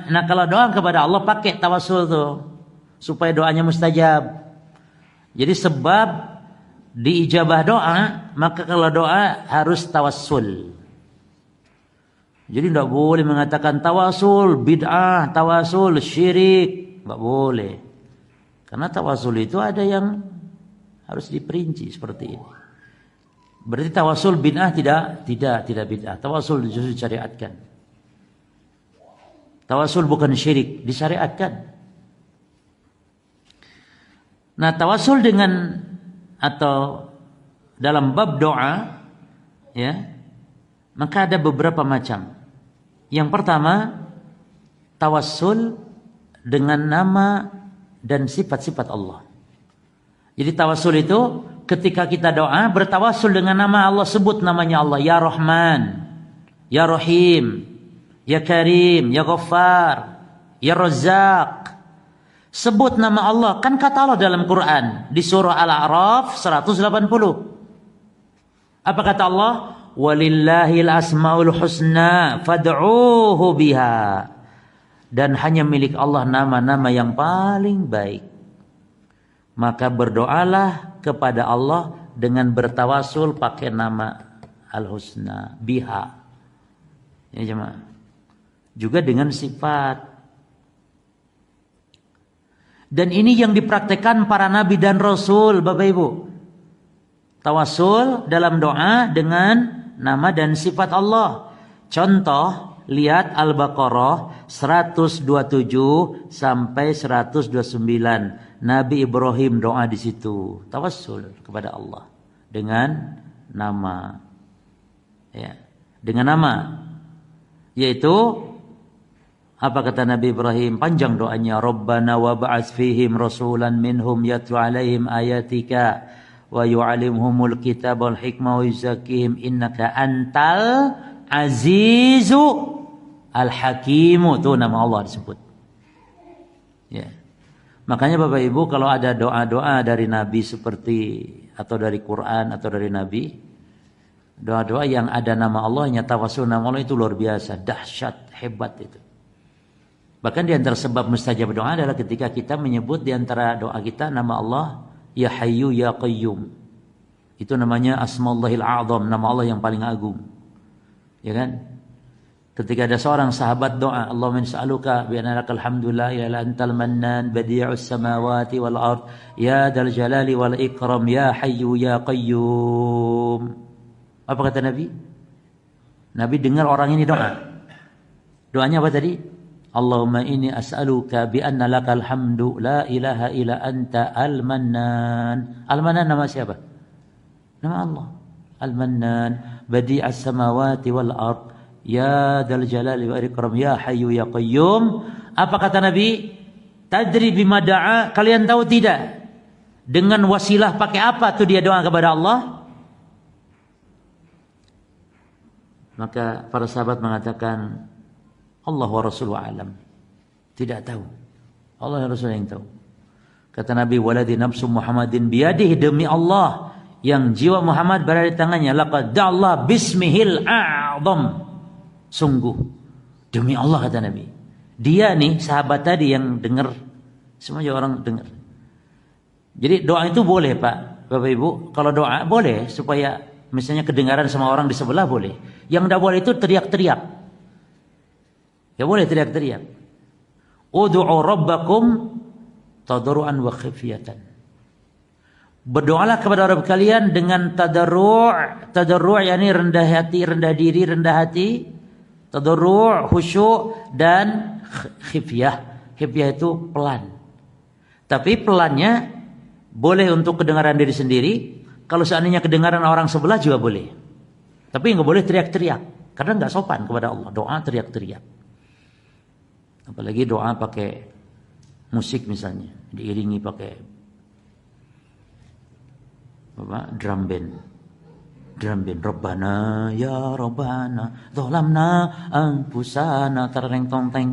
Nah, kalau doa kepada Allah pakai tawasul tuh supaya doanya mustajab. Jadi sebab diijabah doa, maka kalau doa harus tawassul. Jadi tidak boleh mengatakan tawasul bid'ah, tawasul syirik, tidak boleh. Karena tawasul itu ada yang harus diperinci seperti ini. Berarti tawasul bid'ah tidak bid'ah. Tawasul justru disyariatkan. Tawasul bukan syirik, disyariatkan. Nah, tawasul dengan atau dalam bab doa, ya, maka ada beberapa macam. Yang pertama, tawassul dengan nama dan sifat-sifat Allah. Jadi tawassul itu ketika kita doa bertawassul dengan nama Allah, sebut namanya Allah, ya Rahman, ya Rahim, ya Karim, ya Ghaffar, ya Razzaq. Sebut nama Allah, kan kata Allah dalam Quran di surah Al-A'raf 180. Apa kata Allah? Walillahil asmaul husna fad'uuhu biha. Dan hanya milik Allah nama-nama yang paling baik. Maka berdoalah kepada Allah dengan bertawasul pakai nama Al-Husna biha. Ya jemaah. Juga dengan sifat. Dan ini yang dipraktekkan para nabi dan rasul, Bapak Ibu. Tawasul dalam doa dengan nama dan sifat Allah. Contoh, lihat Al-Baqarah 127 sampai 129. Nabi Ibrahim doa di situ, tawassul kepada Allah dengan nama. Ya, dengan nama. Yaitu apa kata Nabi Ibrahim? Panjang doanya, Rabbana wa ba'ats fihim rasulan minhum yatlu alaihim ayatika wa yu'allimhumul kitab wal hikmah wa yuzakkihim innaka antal azizu al hakimu. Itu nama Allah disebut. Ya. Makanya Bapak Ibu kalau ada doa-doa dari Nabi seperti atau dari Quran atau dari Nabi, doa-doa yang ada nama Allahnya, tawasul nama Allah itu luar biasa, dahsyat, hebat itu. Bahkan di antara sebab mustajab doa adalah ketika kita menyebut di antara doa kita nama Allah, Ya Hayyu Ya Qayyum. Itu namanya Asmaullahil A'zam, nama Allah yang paling agung. Ya kan? Ketika ada seorang sahabat doa, Allahumma nas'aluka bi anna lakal hamdu la ilaha antal mannan badi'us samawati wal ard ya dzal jalali wal ikram ya hayyu ya qayyum. Apa kata Nabi? Nabi dengar orang ini doa. Doanya apa tadi? Allahumma inni as'aluka bi anna lakal hamdu la ilaha illa anta al-mannan. Al-mannan nama siapa? Nama Allah. Al-mannan badi'us samawati wal ard ya dzal jalali wal ikram ya hayyu ya qayyum. Apa kata Nabi? Tadri bima da'a, kalian tahu tidak dengan wasilah pakai apa tuh dia doa kepada Allah? Maka para sahabat mengatakan Allah wa rasuluhu alam. Tidak tahu. Allah dan Rasul yang tahu. Kata Nabi, waladi nafsu Muhammadin biyadihi, demi Allah yang jiwa Muhammad berada di tangannya, laqad da'allah bismihil a'zam. Sungguh demi Allah kata Nabi. Dia nih sahabat tadi yang dengar, semuanya orang dengar. Jadi doa itu boleh Pak, Bapak Ibu. Kalau doa boleh supaya misalnya kedengaran sama orang di sebelah boleh. Yang tidak boleh itu teriak-teriak. Ya boleh teriak-teriak. Ud'u rabbakum tadarruan wa khifyatan. Berdoalah kepada Rabb kalian dengan tadarru' yakni rendah hati, rendah diri, rendah hati. Tadarru', khusyuk dan khifyah. Khifyah itu pelan. Tapi pelannya boleh untuk kedengaran diri sendiri. Kalau seandainya kedengaran orang sebelah juga boleh. Tapi nggak boleh teriak-teriak. Karena nggak sopan kepada Allah. Doa teriak-teriak. Apalagi doa pakai musik misalnya. Diiringi pakai drum band. Rabbana ya Rabbana dzalamna anfusana tereng tong-teng.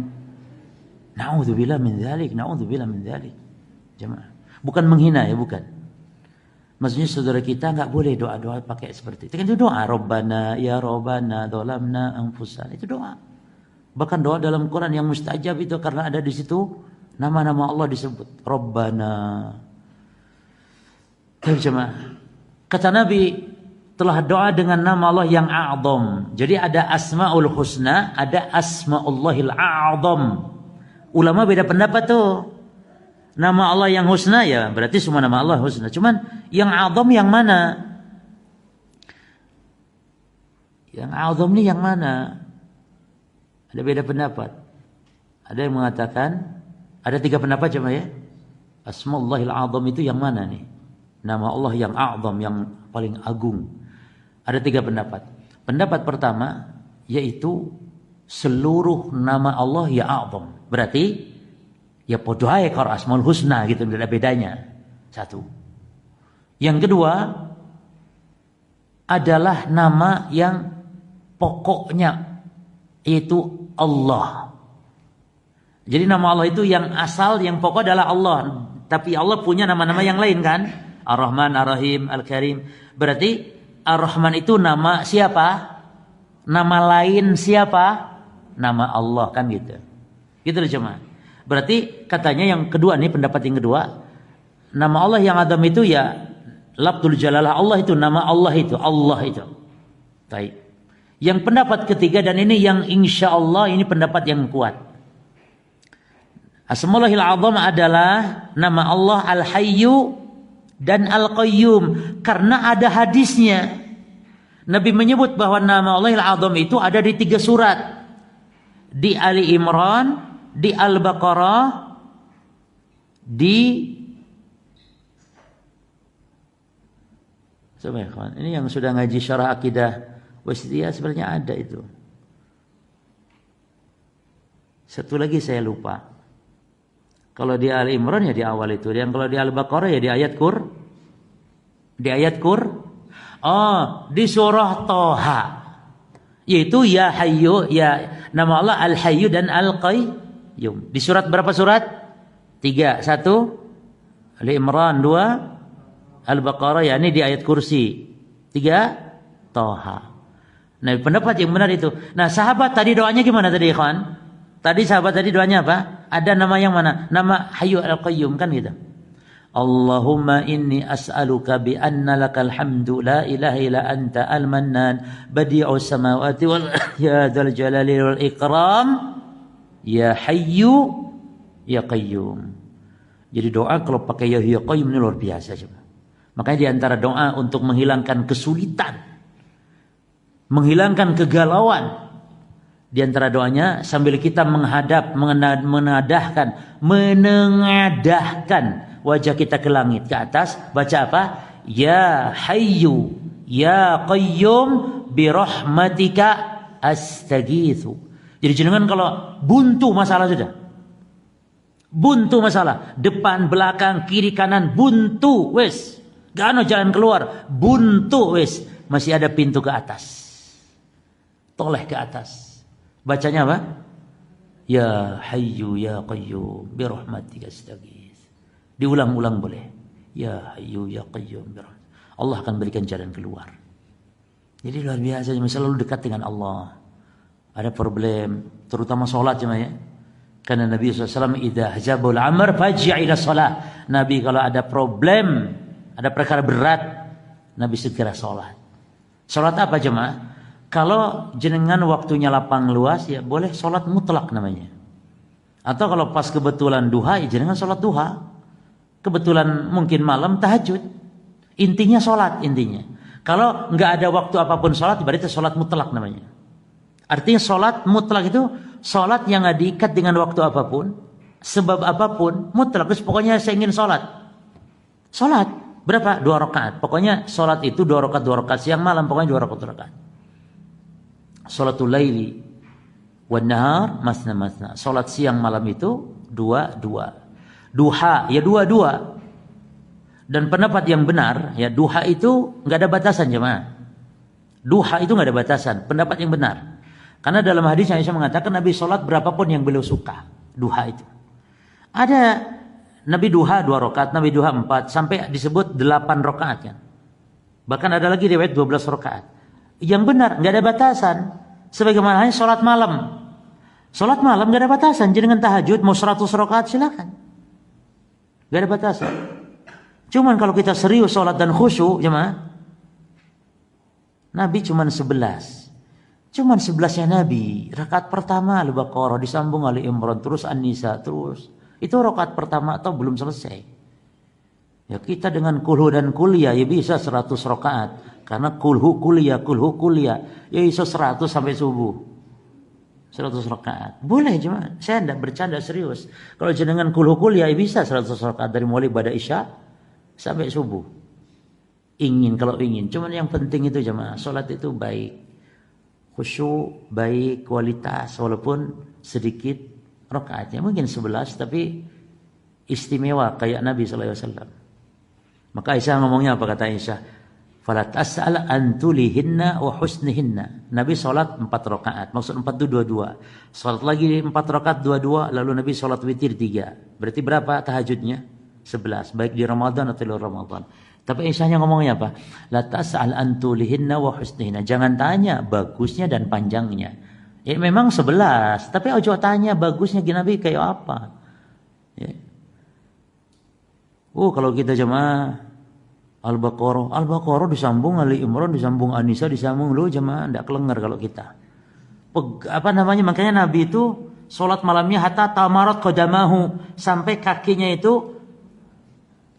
Na'udzubillah min dzalik. Jemaah. Bukan menghina ya, bukan. Maksudnya saudara kita nggak boleh doa-doa pakai seperti itu. Kan itu doa, Rabbana ya Rabbana dolamna anfusana, itu doa. Bahkan doa dalam Quran yang mustajab itu karena ada di situ nama-nama Allah disebut. Rabbana. Kata Nabi, telah doa dengan nama Allah yang a'zam. Jadi ada asmaul husna, ada asmaullahil a'zam. Ulama beda pendapat tuh. Nama Allah yang husna ya berarti semua nama Allah husna. Cuman yang a'zam yang mana? Yang a'zam ini yang mana? Ada beda pendapat. Ada yang mengatakan, ada 3 pendapat cuma ya. Asmaullahil a'zam itu yang mana nih? Nama Allah yang a'zam, yang paling agung. Ada 3 pendapat. Pendapat pertama yaitu seluruh nama Allah ya a'zam. Berarti ya podo ae karo Asmaul Husna gitu, tidak ada bedanya. Satu. Yang kedua adalah nama yang pokoknya yaitu Allah. Jadi nama Allah itu yang asal, yang pokok adalah Allah. Tapi Allah punya nama-nama yang lain kan? Ar-Rahman, Ar-Rahim, Al-Karim. Berarti Ar-Rahman itu nama siapa? Nama lain siapa? Nama Allah kan gitu. Gitu loh cuma. Berarti katanya yang kedua nih, pendapat yang kedua, nama Allah yang Adam itu ya Lafzul Jalalah Allah itu, nama Allah itu, Allah itu. Baik. Yang pendapat ketiga dan ini yang insya Allah ini pendapat yang kuat. Asmaullahil A'zam adalah nama Allah Al-Hayyu dan Al-Qayyum karena ada hadisnya. Nabi menyebut bahwa nama Allahil A'zam itu ada di 3 surat. Di Ali Imran, di Al-Baqarah, di ini yang sudah ngaji syarah akidah Wasithiyah sebenarnya ada itu. Satu lagi saya lupa. Kalau di Ali Imran ya di awal itu. Yang kalau di Al-Baqarah ya di ayat di surah Toha. Yaitu ya Hayyu, ya nama Allah Al-Hayyu dan Al-Qayyum. Di surat berapa surat? 3. 1 Ali Imran, 2 Al-Baqarah, ya ini di ayat kursi. 3 Toha. Nah, pendapat yang benar itu. Nah, sahabat tadi doanya gimana tadi, ikhwan? Tadi sahabat tadi doanya apa? Ada nama yang mana? Nama Hayyu Al-Qayyum kan gitu. Allahumma inni as'aluka bi anna lakal hamdu la ilaha illa anta al-mannan badi'us samawati wal ya dzal jalali wal ikram ya Hayyu ya Qayyum. Jadi doa kalau pakai ya Hayyu ya Qayyum ini luar biasa coba. Makanya di antara doa untuk menghilangkan kesulitan, menghilangkan kegalauan, di antara doanya sambil kita menengadahkan wajah kita ke langit, ke atas, baca apa? Ya Hayyu ya Qayyum bi rahmatika astaghitsu. Jadi jenengan kalau buntu masalah sudah. Buntu masalah, depan, belakang, kiri, kanan, buntu wis. Gak ada jalan keluar, buntu wis, masih ada pintu ke atas. Toleh ke atas. Bacanya apa? Ya Hayyu ya Qayyum bi rahmatika astaghits. Diulang-ulang boleh. Ya Hayyu ya Qayyum bi rahmatika. Allah akan berikan jalan keluar. Jadi luar biasa, selalu dekat dengan Allah. Ada problem, terutama sholat ya. Karena Nabi SAW idza hajabul amr faj'i ila shalah. Nabi kalau ada problem, ada perkara berat, Nabi segera sholat. Sholat apa jemaah? Kalau jenengan waktunya lapang luas ya boleh sholat mutlak namanya. Atau kalau pas kebetulan duha ya jenengan sholat duha. Kebetulan mungkin malam tahajud. Intinya sholat intinya. Kalau nggak ada waktu apapun sholat berarti sholat mutlak namanya. Artinya sholat mutlak itu sholat yang nggak diikat dengan waktu apapun, sebab apapun, mutlak. Terus pokoknya saya ingin sholat. Sholat berapa? 2 rakaat. Pokoknya sholat itu 2 rakaat siang malam, pokoknya 2 rakaat. Sholatul laili wan nahar masna masna. Salat siang malam itu 2. Duha ya 2. Dan pendapat yang benar ya duha itu enggak ada batasan jemaah. Duha itu enggak ada batasan, pendapat yang benar. Karena dalam hadis Aisyah mengatakan Nabi salat berapapun yang beliau suka, duha itu. Ada Nabi duha 2 rakaat, Nabi duha 4, sampai disebut 8 rakaat kan. Bahkan ada lagi riwayat 12 rakaat. Yang benar, nggak ada batasan. Sebagaimana hanya sholat malam. Sholat malam nggak ada batasan. Jadi dengan tahajud mau 100 rakaat silakan. Nggak ada batasan. Cuman kalau kita serius sholat dan khusyuk, jemaah, Nabi cuman 11. Cuman 11-nya Nabi. Rakaat pertama Al-Baqarah, disambung Ali Imran, terus An-Nisa, terus. Itu rakaat pertama atau belum selesai. Ya kita dengan kulhu dan kuliah ya bisa 100 rakaat. Karena kulhu kuliah. Ya bisa 100 sampai subuh. 100 rakaat. Boleh cuma saya tidak bercanda serius. Kalau jenengan kulhu kuliah ya bisa 100 rakaat dari mulai pada Isya sampai subuh. Kalau ingin. Cuman yang penting itu jemaah, salat itu baik. Khusyuk, baik, kualitas walaupun sedikit rakaatnya. Mungkin 11 tapi istimewa kayak Nabi sallallahu alaihi wasallam. Maka Aisyah ngomongnya apa kata Aisyah? Fala tas'al an tulihinna wa husnihinna. Nabi salat 4 rakaat. Maksud 4 itu 22. Salat lagi 4 rakaat 22, lalu Nabi salat witir 3. Berarti berapa tahajudnya? 11. Baik di Ramadan atau di luar Ramadan. Tapi Aisyahnya ngomongnya apa? La tas'al an tulihinna wa husnihinna. Jangan tanya bagusnya dan panjangnya. Ya memang 11, tapi ojo tanya bagusnya Nabi kayak apa. Ya. Kalau kita jemaah Al-Baqarah disambung Ali Imran, disambung An-Nisa, disambung jemaah enggak kelengar kalau kita. Makanya Nabi itu salat malamnya hatta tamarat qadamahu, sampai kakinya itu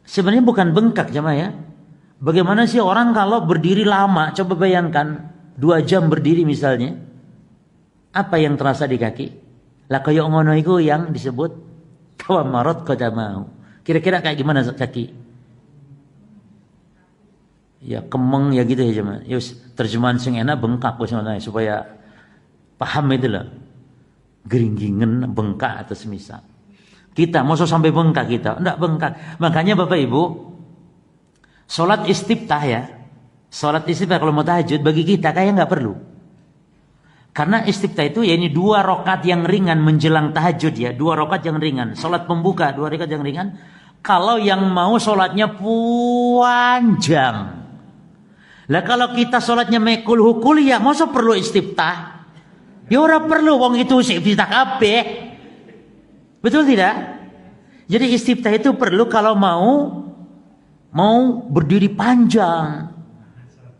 sebenarnya bukan bengkak jemaah ya. Bagaimana sih orang kalau berdiri lama, coba bayangkan 2 jam berdiri misalnya. Apa yang terasa di kaki? Lah kaya ngono iku yang disebut tamarat qadamahu. Kira-kira kayak gimana kaki? Ya kemeng ya gitu ya jemaah. Yus terjemahan sing enak bengkak supaya paham itu lah. Geringgingen bengkak atau semisal. Kita maksud sampai bengkak kita, enggak bengkak. Makanya Bapak Ibu, salat istiftah ya. Salat istiftah kalau mau tahajud bagi kita kayak enggak perlu. Karena istiftah itu ya ini 2 rakaat yang ringan menjelang tahajud ya, 2 rakaat yang ringan. Salat pembuka 2 rakaat yang ringan. Kalau yang mau salatnya panjang. Lah kalau kita salatnya mekul hukuliah, masa perlu istiftah? Ya ora perlu, wong itu istiftah kabeh. Betul tidak? Jadi istiftah itu perlu kalau mau berdiri panjang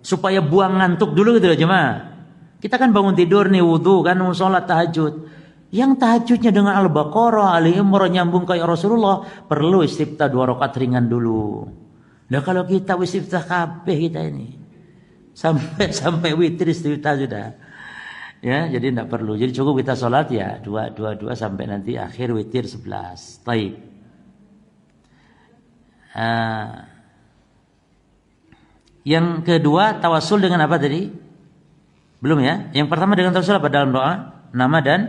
supaya buang ngantuk dulu gitu loh jemaah. Kita kan bangun tidur nih wudu kan mau sholat tahajud. Yang tahajudnya dengan Al-Baqarah, Ali Imran nyambung kayak Rasulullah, perlu istiftah 2 rakaat ringan dulu. Nah kalau kita istiftah kabeh kita ini sampai witir istiftah sudah. Ya, jadi tidak perlu. Jadi cukup kita sholat ya 2 sampai nanti akhir witir 11. Baik. Yang kedua tawasul dengan apa tadi? Belum ya? Yang pertama dengan tawasul apa dalam doa? Nama dan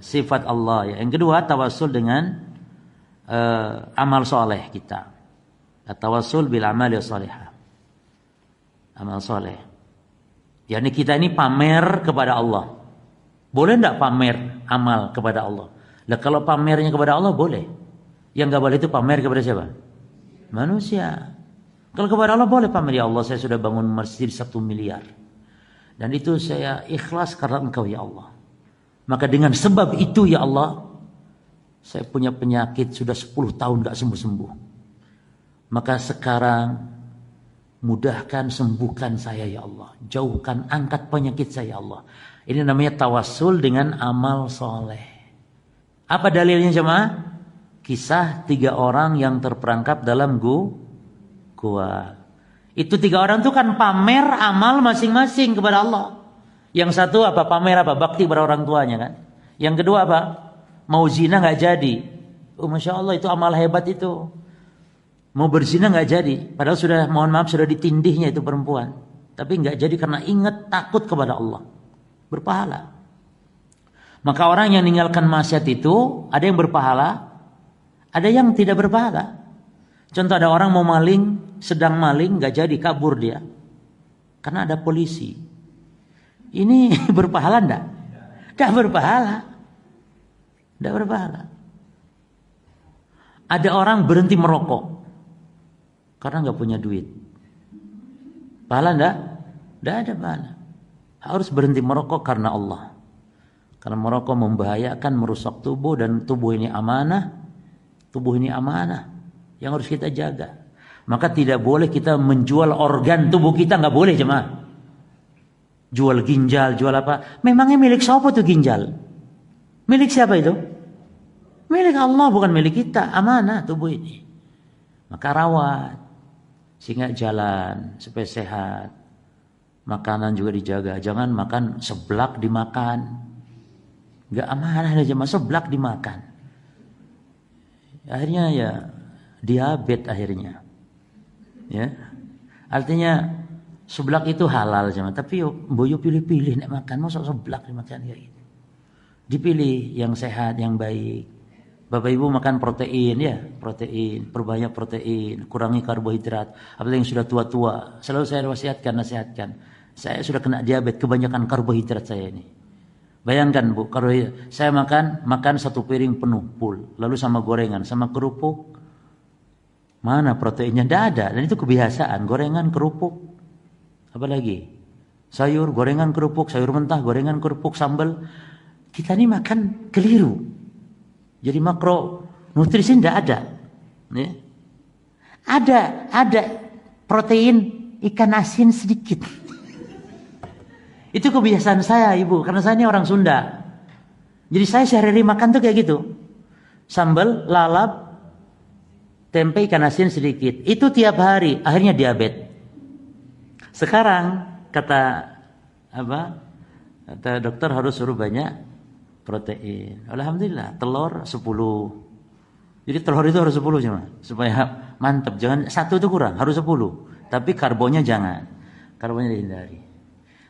sifat Allah ya. Yang kedua tawasul dengan amal soleh kita. Tawasul bil amali salihah. Amal soleh. Yani kita ini pamer kepada Allah. Boleh enggak pamer amal kepada Allah? Lah kalau pamernya kepada Allah boleh. Yang enggak boleh itu pamer kepada siapa? Manusia. Kalau kepada Allah boleh pamer, ya Allah saya sudah bangun masjid 1 miliar. Dan itu saya ikhlas karena Engkau ya Allah. Maka dengan sebab itu ya Allah, saya punya penyakit sudah 10 tahun enggak sembuh-sembuh. Maka sekarang mudahkan, sembuhkan saya ya Allah. Jauhkan, angkat penyakit saya ya Allah. Ini namanya tawassul dengan amal soleh. Apa dalilnya jemaah? Kisah 3 orang yang terperangkap dalam gua. Itu 3 orang itu kan pamer amal masing-masing kepada Allah. Yang satu apa? Pamer apa? Bakti kepada orang tuanya kan. Yang kedua apa? Mau zina nggak jadi. Oh masya Allah itu amal hebat itu. Mau berzina nggak jadi. Padahal sudah mohon maaf sudah ditindihnya itu perempuan. Tapi nggak jadi karena ingat takut kepada Allah. Berpahala. Maka orang yang meninggalkan maksiat itu ada yang berpahala, ada yang tidak berpahala. Contoh ada orang mau maling, sedang maling nggak jadi, kabur dia. Karena ada polisi. Ini berpahala enggak? Enggak berpahala. Enggak berpahala. Ada orang berhenti merokok karena nggak punya duit. Pahala enggak? Enggak ada pahala. Harus berhenti merokok karena Allah. Karena merokok membahayakan, merusak tubuh, dan tubuh ini amanah. Tubuh ini amanah yang harus kita jaga. Maka tidak boleh kita menjual organ tubuh kita, nggak boleh jemaah. Jual ginjal, jual apa? Memangnya milik siapa tuh ginjal? Milik siapa itu? Milik Allah, bukan milik kita. Amanah tubuh ini. Maka rawat sehingga jalan supaya sehat. Makanan juga dijaga. Jangan makan seblak dimakan. Gak amanah aja, seblak dimakan. Akhirnya ya diabetes akhirnya. Ya. Artinya seblak itu halal cuma, tapi boyo pilih-pilih nek makan, masa seblak dimakan kayak gitu. Dipilih yang sehat, yang baik. Bapak Ibu makan protein ya, protein, perbanyak protein, kurangi karbohidrat. Apalagi yang sudah tua-tua, selalu saya nasihatkan. Saya sudah kena diabetes, kebanyakan karbohidrat saya ini. Bayangkan Bu, kalau saya makan satu piring penuh full, lalu sama gorengan, sama kerupuk, mana proteinnya? Tidak ada. Dan itu kebiasaan, gorengan, kerupuk, apalagi sayur, gorengan, kerupuk, sayur mentah, gorengan, kerupuk, sambal. Kita ini makan keliru. Jadi makro nutrisi tidak ada. Ya. Ada protein ikan asin sedikit. Itu kebiasaan saya Ibu, karena saya ini orang Sunda. Jadi saya sehari-hari makan tuh kayak gitu. Sambal, lalap, tempe, ikan asin sedikit. Itu tiap hari, akhirnya diabetes. Sekarang kata dokter harus suruh banyak protein. Alhamdulillah, telur 10. Jadi telur itu harus 10 cuma supaya mantap. Jangan satu itu kurang, harus 10. Tapi karbonya jangan. Karbonya dihindari.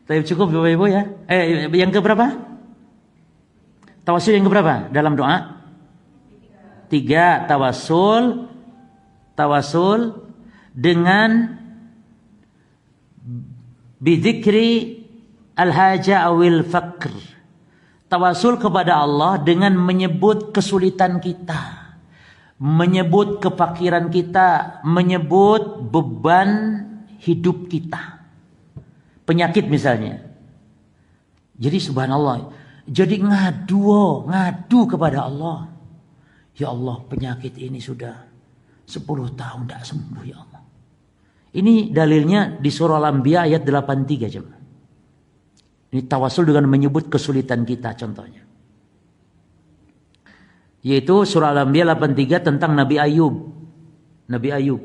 Tapi cukup Bapak Ibu ya. Yang keberapa? Tawasul yang keberapa dalam doa? 3. Tawasul dengan bidzikri al-haja awil faqr. Tawasul kepada Allah dengan menyebut kesulitan kita, menyebut kefakiran kita, menyebut beban hidup kita. Penyakit misalnya. Jadi subhanallah. Jadi ngadu kepada Allah. Ya Allah, penyakit ini sudah 10 tahun tidak sembuh ya Allah. Ini dalilnya di surah Al-Anbiya ayat 83 jemaah. Ini tawasul dengan menyebut kesulitan kita contohnya. Yaitu surah Al-Anbiya 83 tentang Nabi Ayub. Nabi Ayub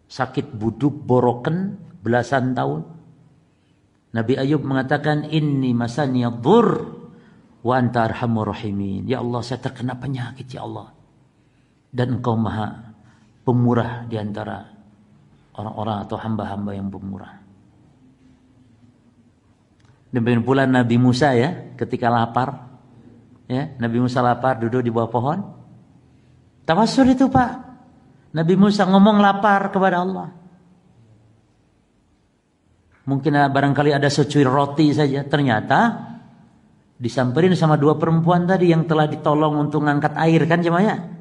sakit buduk boroken belasan tahun. Nabi Ayub mengatakan, inni masaniyadh-dhurr wa anta arhamur rahimin. Ya Allah, saya terkena penyakit ya Allah. Dan Engkau Maha Pemurah di antara orang-orang atau hamba-hamba yang pemurah. Demikian pula Nabi Musa ya, ketika lapar. Ya, Nabi Musa lapar duduk di bawah pohon. Tawasul itu Pak. Nabi Musa ngomong lapar kepada Allah. Mungkin barangkali ada secuil roti saja. Ternyata disamperin sama 2 perempuan tadi yang telah ditolong untuk ngangkat air kan jemaah.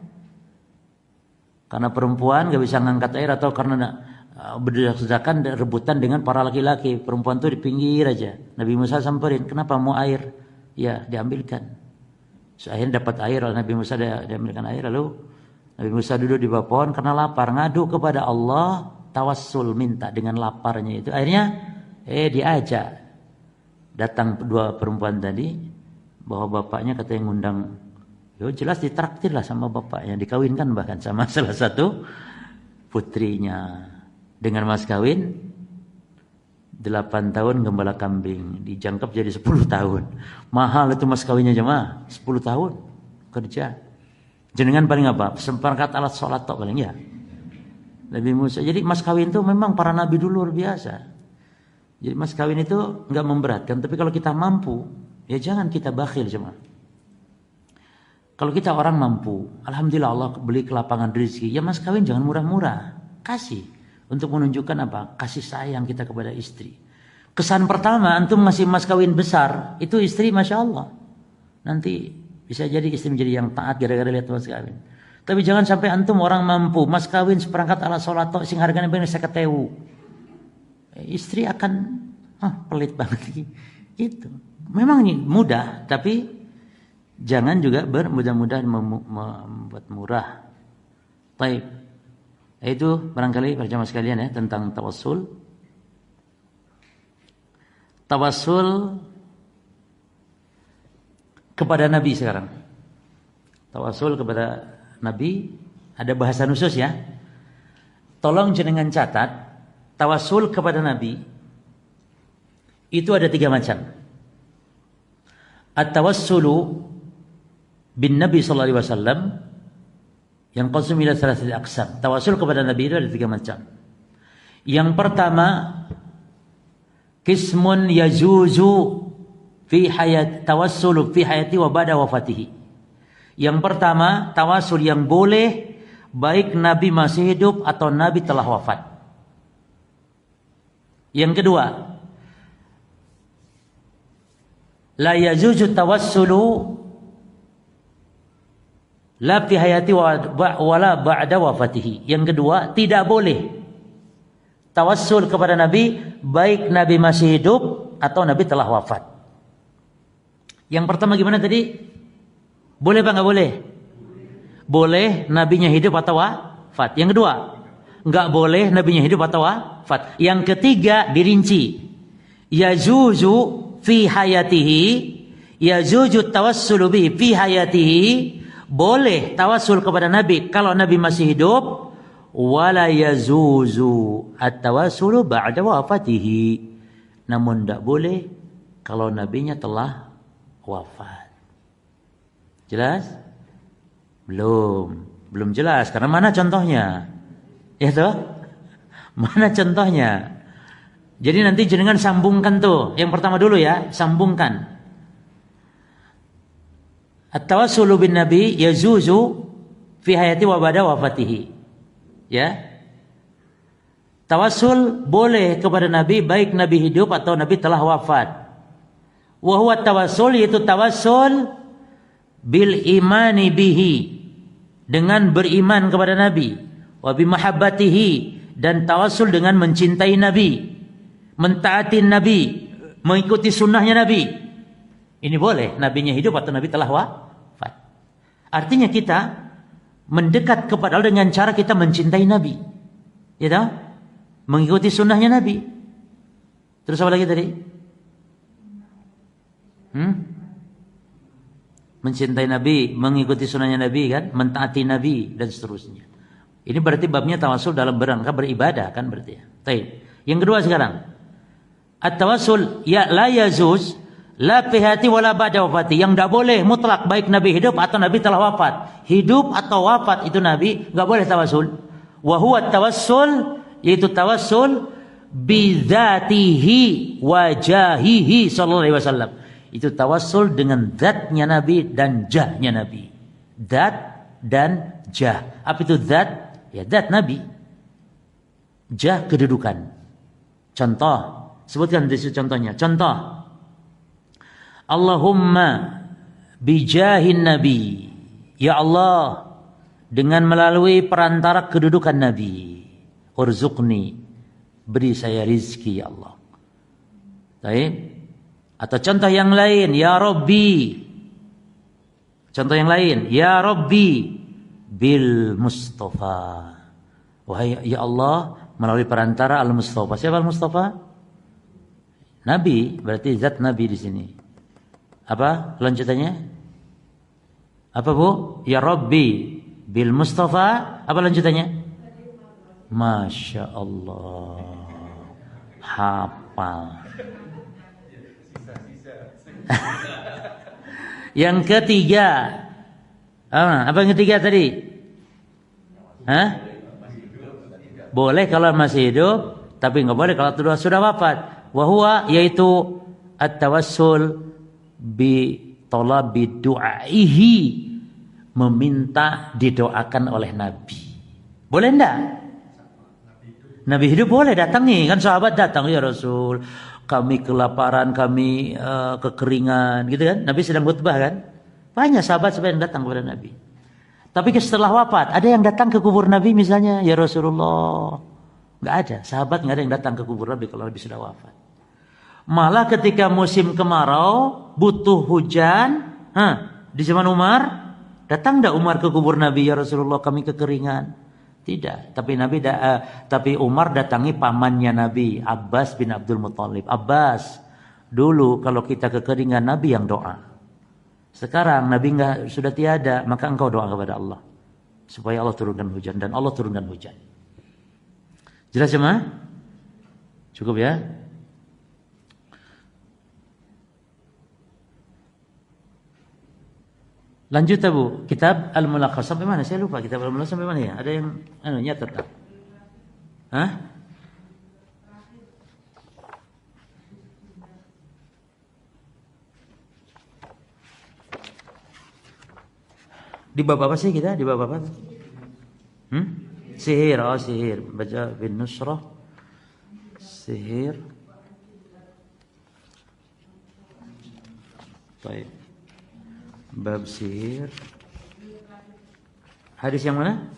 Karena perempuan gak bisa ngangkat air atau karena berdesak-desakan rebutan dengan para laki-laki. Perempuan itu di pinggir aja. Nabi Musa samperin, kenapa mau air? Ya diambilkan. So, akhirnya dapat air, Nabi Musa diambilkan air. Lalu Nabi Musa duduk di bawah pohon karena lapar. Ngadu kepada Allah, tawassul minta dengan laparnya itu. Akhirnya diajak datang 2 perempuan tadi, bahwa bapaknya katanya ngundang. Yo jelas ditraktir lah sama bapaknya, dikawinkan bahkan sama salah satu putrinya dengan mas kawin 8 tahun gembala kambing, dijangkep jadi 10 tahun. Mahal itu mas kawinnya jemaah, 10 tahun kerja. Jenengan paling apa? Seperangkat alat sholat tok paling ya. Nabi Musa. Jadi mas kawin itu memang para nabi dulu luar biasa. Jadi mas kawin itu nggak memberatkan, tapi kalau kita mampu, ya jangan kita bakhil cuma. Kalau kita orang mampu, alhamdulillah Allah beli kelapangan rezeki, ya mas kawin jangan murah-murah, kasih untuk menunjukkan apa? Kasih sayang kita kepada istri. Kesan pertama antum ngasih mas kawin besar, itu istri masya Allah. Nanti bisa jadi istri menjadi yang taat gara-gara lihat mas kawin. Tapi jangan sampai antum orang mampu mas kawin seperangkat alat sholat tok sing harganya bener 50.000. Istri akan pelit banget gitu. Memang ini mudah, tapi jangan juga bermudah-mudahan membuat murah. Baik. Itu barangkali para jamaah sekalian ya tentang tawassul. Tawassul kepada Nabi sekarang. Tawassul kepada Nabi ada bahasa khusus ya. Tolong jenengan catat, tawassul kepada Nabi itu ada 3 macam. At-tawassulu bin Nabi sallallahu alaihi wasallam yang qasum ila 3 aqsam. Tawassul kepada Nabi itu ada 3 macam. Yang pertama, qismun yajuzu fi hayat tawassulu fi hayati wa ba'da wafatihi. Yang pertama, tawassul yang boleh baik Nabi masih hidup atau Nabi telah wafat. Yang kedua, la yajuzu tawassulu la fi hayati wala ba'da wafatihi. Yang kedua, tidak boleh tawassul kepada Nabi baik Nabi masih hidup atau Nabi telah wafat. Yang pertama gimana tadi? Boleh apa enggak boleh? Boleh nabinya hidup atau wafat. Yang kedua, enggak boleh nabinya hidup atau wafat. Yang ketiga dirinci. Yajuzu fi hayatihi, yajuzu tawassulu bihi fi hayatihi. Boleh tawassul kepada Nabi kalau Nabi masih hidup, wala yazuzu at-tawassulu ba'da wafatihi. Namun tidak boleh kalau nabinya telah wafat. Jelas? Belum jelas karena mana contohnya? Ya toh? Mana contohnya? Jadi nanti jenengan sambungkan tuh. Yang pertama dulu ya, sambungkan. At-tawassulu bin Nabi yazuzu fi hayati wa ba'da wafatihi. Ya. Tawassul boleh kepada Nabi baik Nabi hidup atau Nabi telah wafat. Wa huwa tawassul yaitu tawassul bil imani bihi, dengan beriman kepada Nabi, wa bi mahabbatihi, dan tawassul dengan mencintai Nabi, mentaati Nabi, mengikuti sunnahnya Nabi. Ini boleh nabinya hidup atau Nabi telah wafat. Artinya kita mendekat kepada Allah dengan cara kita mencintai Nabi, ya tahu? Mengikuti sunnahnya Nabi. Terus apa lagi tadi? Mencintai Nabi, mengikuti sunnahnya Nabi kan, mentaati Nabi dan seterusnya. Ini berarti babnya tawassul dalam berangka beribadah kan berarti ya. Baik. Yang kedua sekarang, at-tawassul ya la yazuz la fi hayati wala ba'da wafati. Yang tidak boleh mutlak baik Nabi hidup atau Nabi telah wafat. Hidup atau wafat itu Nabi enggak boleh tawassul. Wa huwa tawassul yaitu tawassul bi dzatihi wa jahihi sallallahu alaihi wasallam. Itu tawassul dengan zatnya Nabi dan jahnya Nabi. Zat dan jah. Apa itu zat? Ya zat Nabi. Jah kedudukan. Contoh, sebutkan di situ contohnya. Contoh. Allahumma bijahin Nabi. Ya Allah, dengan melalui perantara kedudukan Nabi, urzuqni, beri saya rizki ya Allah. Baik. Atau contoh yang lain, ya Rabbi. Contoh yang lain, ya Rabbi bil Mustafa. Wahai ya Allah, melalui perantara Al-Mustafa. Siapa Al-Mustafa? Nabi, berarti zat Nabi di sini. Apa lanjutannya? Apa Bu? Ya Rabbi bil Mustafa. Apa lanjutannya? Masya Allah, hafal. Yang ketiga, apa yang ketiga tadi? Boleh kalau masih hidup, tapi nggak boleh kalau sudah wafat. Wahwa yaitu at-tawassul bi talabi du'aihi, meminta didoakan oleh Nabi. Boleh enggak? Nabi hidup boleh datang nih, kan sahabat datang, ya Rasul, kami kelaparan, kami kekeringan, gitu kan? Nabi sedang khutbah kan? Banyak sahabat yang datang kepada Nabi. Tapi setelah wafat, ada yang datang ke kubur Nabi misalnya, ya Rasulullah. Nggak ada, sahabat nggak ada yang datang ke kubur Nabi kalau Nabi sudah wafat. Malah ketika musim kemarau, butuh hujan, di zaman Umar, datang nggak Umar ke kubur Nabi, ya Rasulullah kami kekeringan? Tidak, tapi Umar datangi pamannya Nabi, Abbas bin Abdul Muthalib. Abbas, dulu kalau kita kekeringan Nabi yang doa. Sekarang Nabi sudah tiada, maka engkau doa kepada Allah supaya Allah turunkan hujan, dan Allah turunkan hujan. Jelas jemaah? Cukup ya? Lanjut Bu, kitab Al-Mulakhas sampai mana? Saya lupa kitab Al-Mulakhas sampai mana ya? Ada yang nyatet tak? Hah? Di bab apa sih kita? Di bab apa? Sihir, sihir. Baca bin Nusrah. Sihir. Baik. Bab sihir. Hadis yang mana?